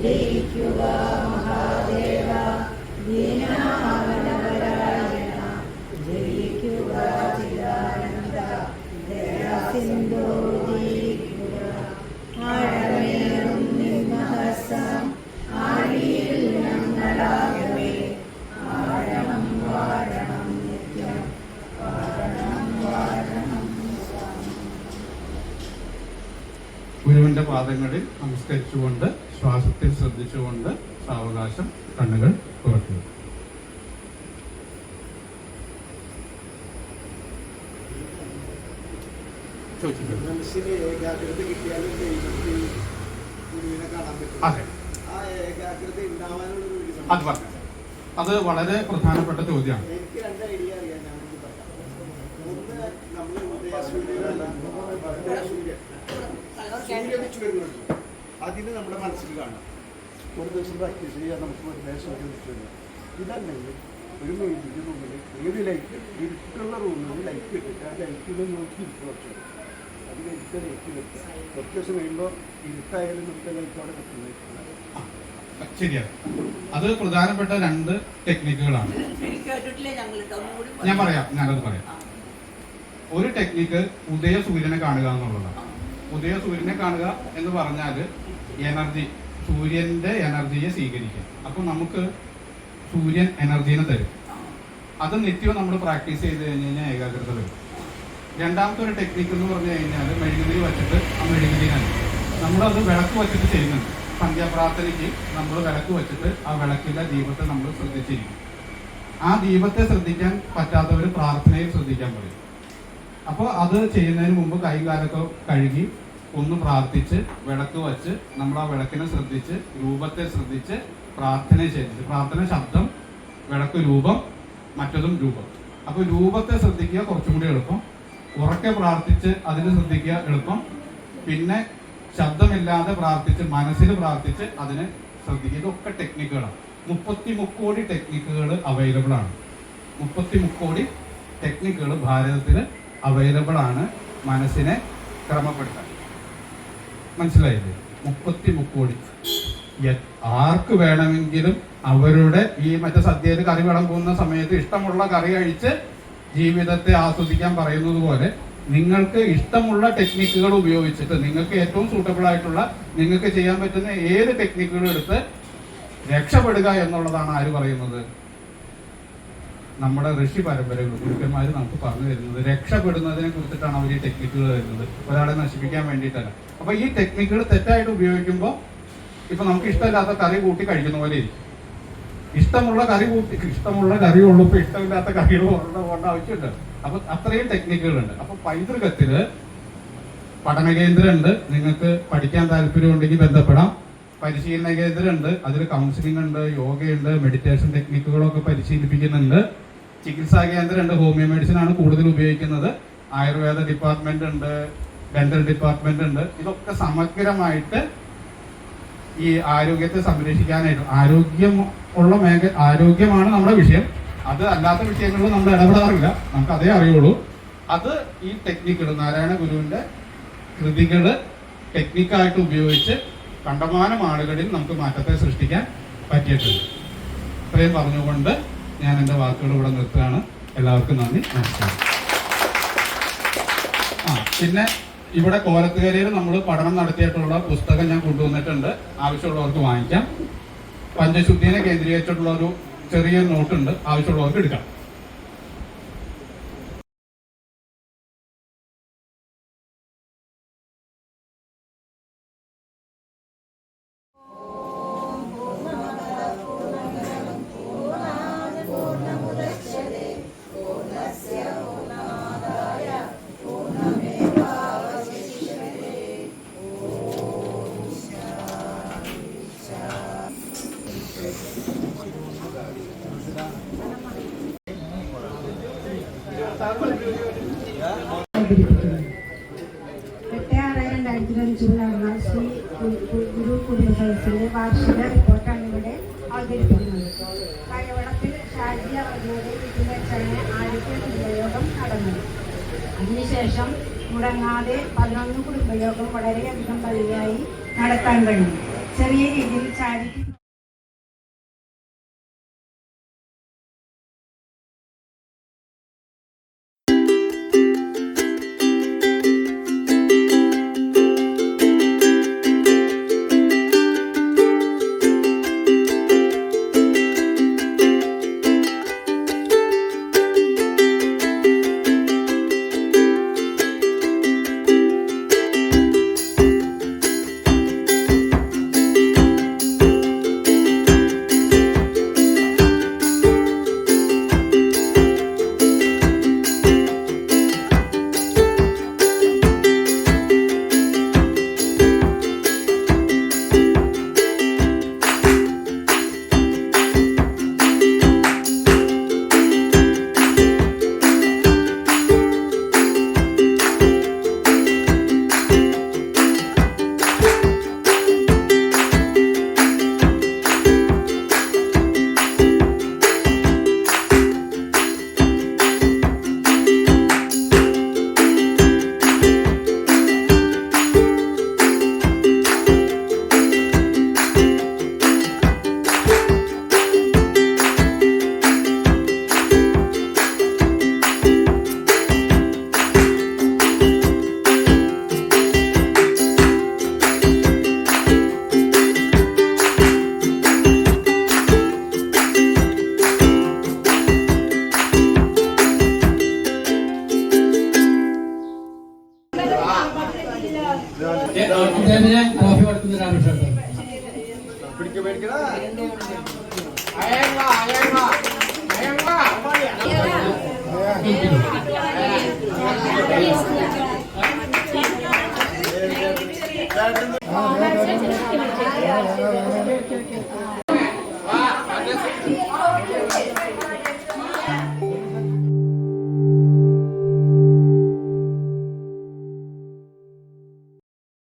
ജയിക്കുക മഹാദേവ ദീനാവനപരായണ ജയിക്കുക ചിദാനന്ദ ദയാസിന്ധോ ജയിക്കുക ആഴമേറും നിന്മഹസം ആഴിയിൽ ഞങ്ങളാകവേ വാഴണം വാഴണം നിത്യം വാഴണം വാഴണം. ഗുരുവിന്റെ പാദങ്ങളിൽ നമസ്കരിച്ചുകൊണ്ട് ശ്വാസത്തിൽ ശ്രദ്ധിച്ചുകൊണ്ട് സാവകാശം കണ്ണുകൾ തുറക്കുക. മനസ്സിന് ഏകാഗ്രത കിട്ടിയാലും ദൈവത്തിൽ ഗുരുവിനെ കാണാൻ പറ്റും. അതെ, ആ ഏകാഗ്രത ഉണ്ടാവാനുള്ള ഒരു അത് പറഞ്ഞു. അത് വളരെ പ്രധാനപ്പെട്ട ചോദ്യമാണ്. എനിക്ക് 2 ഐഡിയ അറിയാം. ഞാനൊന്ന് പറയാം. ഒന്ന്, നമ്മൾ സൂര്യൻ ഉദിച്ചു വരുന്നുണ്ട്. അതിന് നമ്മുടെ മനസ്സിൽ കാണാം. ഒരു ദിവസം പ്രാക്ടീസ് ചെയ്യാൻ നമുക്ക് സൂര്യൻ ഉദിച്ചു വരും. ഇതല്ലെങ്കിൽ ഒരു മീറ്റിൻ്റെ റൂമിൽ ഒരു ലൈറ്റ്, ഇരുട്ടുള്ള റൂമിൽ ലൈറ്റ് ഇട്ടിട്ട് ആ ലൈറ്റിൽ നോക്കി ഇരിക്കും. അത് ലൈറ്റ് ലൈറ്റ് വെക്കുക. കുറച്ച് ദിവസം കഴിയുമ്പോൾ ഇരുട്ടായാലും നമുക്ക് ലൈറ്റ് അവിടെ കിട്ടുന്നത്. ശരിയാണ്. അത് പ്രധാനപ്പെട്ട 2 ടെക്നിക്കുകളാണ്. ഞാനത് പറയാം. ഒരു ടെക്നിക്ക് ഉദയ സൂര്യനെ കാണുക എന്നുള്ളതാണ്. ഉദയ സൂര്യനെ കാണുക എന്ന് പറഞ്ഞാൽ എനർജി, സൂര്യന്റെ എനർജിയെ സ്വീകരിക്കുക. അപ്പോൾ നമുക്ക് സൂര്യൻ എനർജീനെ തരും. അത് നിത്യവും നമ്മൾ പ്രാക്ടീസ് ചെയ്ത് കഴിഞ്ഞ് കഴിഞ്ഞാൽ ഏകാഗ്രത വരും. രണ്ടാമത്തെ ഒരു ടെക്നിക്ക് എന്ന് പറഞ്ഞു കഴിഞ്ഞാൽ മെഴുകുതിരി വച്ചിട്ട് ആ മെഴുകുതിരിയാണ് നമ്മളത് വിളക്ക് വച്ചിട്ട് ചെയ്യുന്നുണ്ട്. സന്ധ്യാപ്രാർത്ഥനയ്ക്ക് നമ്മൾ വിളക്ക് വെച്ചിട്ട് ആ വിളക്കിലെ ദീപത്തെ നമ്മൾ ശ്രദ്ധിച്ചിരിക്കും. ആ ദീപത്തെ ശ്രദ്ധിക്കാൻ പറ്റാത്തവർ പ്രാർത്ഥനയിൽ ശ്രദ്ധിക്കാൻ പറയും. അപ്പോൾ അത് ചെയ്യുന്നതിന് മുമ്പ് കൈകാലൊക്കെ കഴുകി ഒന്ന് പ്രാർത്ഥിച്ച് വിളക്ക് വച്ച് നമ്മൾ ആ വിളക്കിനെ ശ്രദ്ധിച്ച് രൂപത്തെ ശ്രദ്ധിച്ച് പ്രാർത്ഥന ചെയ്തിട്ട്, പ്രാർത്ഥന ശബ്ദം, വിളക്ക് രൂപം, മറ്റതും രൂപം. അപ്പോൾ രൂപത്തെ ശ്രദ്ധിക്കുക കുറച്ചും കൂടി എളുപ്പം. ഉറക്കെ പ്രാർത്ഥിച്ച് അതിനെ ശ്രദ്ധിക്കുക എളുപ്പം. പിന്നെ ശബ്ദമില്ലാതെ പ്രാർത്ഥിച്ച് മനസ്സിൽ പ്രാർത്ഥിച്ച് അതിനെ ശ്രദ്ധിക്കുക. ഇതൊക്കെ ടെക്നിക്കുകളാണ്. 33 കോടി ടെക്നിക്കുകൾ അവൈലബിൾ ആണ്. 33 കോടി ടെക്നിക്കുകൾ ഭാരതത്തിൽ അവൈലബിൾ ആണ് മനസ്സിനെ ക്രമപ്പെടുത്താൻ. മനസ്സിലായില്ലേ? 33 കോടി. ആർക്ക് വേണമെങ്കിലും അവരുടെ ഈ മറ്റേ സദ്യയിൽ കറി വിളമ്പുന്ന സമയത്ത് ഇഷ്ടമുള്ള കറി കഴിച്ച് ജീവിതത്തെ ആസ്വദിക്കാൻ പറയുന്നത് പോലെ നിങ്ങൾക്ക് ഇഷ്ടമുള്ള ടെക്നിക്കുകൾ ഉപയോഗിച്ചിട്ട് നിങ്ങൾക്ക് ഏറ്റവും സൂട്ടബിൾ ആയിട്ടുള്ള നിങ്ങൾക്ക് ചെയ്യാൻ പറ്റുന്ന ഏത് ടെക്നിക്കുകളും എടുത്ത് രക്ഷപ്പെടുക എന്നുള്ളതാണ് ആര് പറയുന്നത്? നമ്മുടെ ഋഷി പരമ്പരകൾ ഗുരുക്കന്മാർ നമുക്ക് പറഞ്ഞു തരുന്നത്. രക്ഷപ്പെടുന്നതിനെ കുറിച്ചിട്ടാണ് അവർ ഈ ടെക്നിക്കുകൾ തരുന്നത്, ഒരാളെ നശിപ്പിക്കാൻ വേണ്ടിയിട്ടല്ല. അപ്പൊ ഈ ടെക്നിക്കുകൾ തെറ്റായിട്ട് ഉപയോഗിക്കുമ്പോൾ ഇപ്പൊ നമുക്ക് ഇഷ്ടമില്ലാത്ത കറി കൂട്ടി കഴിക്കുന്ന പോലെ ഇരിക്കും. ഇഷ്ടമുള്ള കറി ഉള്ളപ്പോൾ ഇഷ്ടമില്ലാത്ത കറികൾ പോകേണ്ട ആവശ്യമുണ്ട്. അപ്പൊ അത്രയും ടെക്നിക്കുകളുണ്ട്. അപ്പൊ പൈതൃകത്തില് പഠന കേന്ദ്രം ഉണ്ട്. നിങ്ങൾക്ക് പഠിക്കാൻ താല്പര്യം ഉണ്ടെങ്കിൽ ബന്ധപ്പെടാം. പരിശീലന കേന്ദ്രം ഉണ്ട്. അതിൽ കൗൺസിലിംഗ് ഉണ്ട്, യോഗയുണ്ട്, മെഡിറ്റേഷൻ ടെക്നിക്കുകളൊക്കെ പരിശീലിപ്പിക്കുന്നുണ്ട്. ചികിത്സാ കേന്ദ്രം ഉണ്ട്. ഹോമിയോ മെഡിസിൻ ആണ് കൂടുതൽ ഉപയോഗിക്കുന്നത്. ആയുർവേദ ഡിപ്പാർട്ട്മെന്റ് ഉണ്ട്, ഡെന്റൽ ഡിപ്പാർട്ട്മെന്റ് ഉണ്ട്. ഇതൊക്കെ സമഗ്രമായിട്ട് ഈ ആരോഗ്യത്തെ സംരക്ഷിക്കാനായിട്ട് ആരോഗ്യമാണ് നമ്മുടെ വിഷയം. അത് അല്ലാത്ത വിഷയങ്ങളിൽ നമ്മൾ ഇടപെടാറില്ല, നമുക്ക് അതേ അറിയുള്ളൂ. അത് ഈ ടെക്നിക്കുകൾ നാരായണ ഗുരുവിന്റെ കൃതികള് ടെക്നിക്കായിട്ട് ഉപയോഗിച്ച് കണ്ടമാനം ആളുകളിൽ നമുക്ക് മാറ്റത്തെ സൃഷ്ടിക്കാൻ പറ്റിയിട്ടുണ്ട്. ഇത്രയും പറഞ്ഞുകൊണ്ട് ഞാൻ എൻ്റെ വാക്കുകൾ ഇവിടെ നിർത്തുകയാണ്. എല്ലാവർക്കും നന്ദി, നമസ്കാരം. പിന്നെ ഇവിടെ കോലത്തുകരയിൽ നമ്മൾ പഠനം നടത്തിയിട്ടുള്ള പുസ്തകം ഞാൻ കൊണ്ടുവന്നിട്ടുണ്ട്. ആവശ്യമുള്ളവർക്ക് വാങ്ങിക്കാം. പഞ്ചശുദ്ധിനെ കേന്ദ്രീകരിച്ചിട്ടുള്ള ഒരു ചെറിയ നോട്ടുണ്ട്, ആവശ്യമുള്ളവർക്ക് എടുക്കാം. അവതരിപ്പിക്കുന്നത് 8/6/2005 നടന്ന ശ്രീ ഗുരു കുടുംബസദസ്സിന്റെ വാർഷിക റിപ്പോർട്ടാണ് ഇവിടെ അവതരിപ്പിക്കുന്നത്. കയവളത്തിൽ ഷാജി അവരുടെ വീട്ടിൽ വെച്ചാണ് ആദ്യത്തെ കുടുംബയോഗം നടന്നത്. അതിനുശേഷം മുടങ്ങാതെ 11 കുടുംബയോഗം വളരെയധികം ഭംഗിയായി നടത്താൻ കഴിഞ്ഞു. ചെറിയ രീതിയിൽ ചാരിറ്റി ആ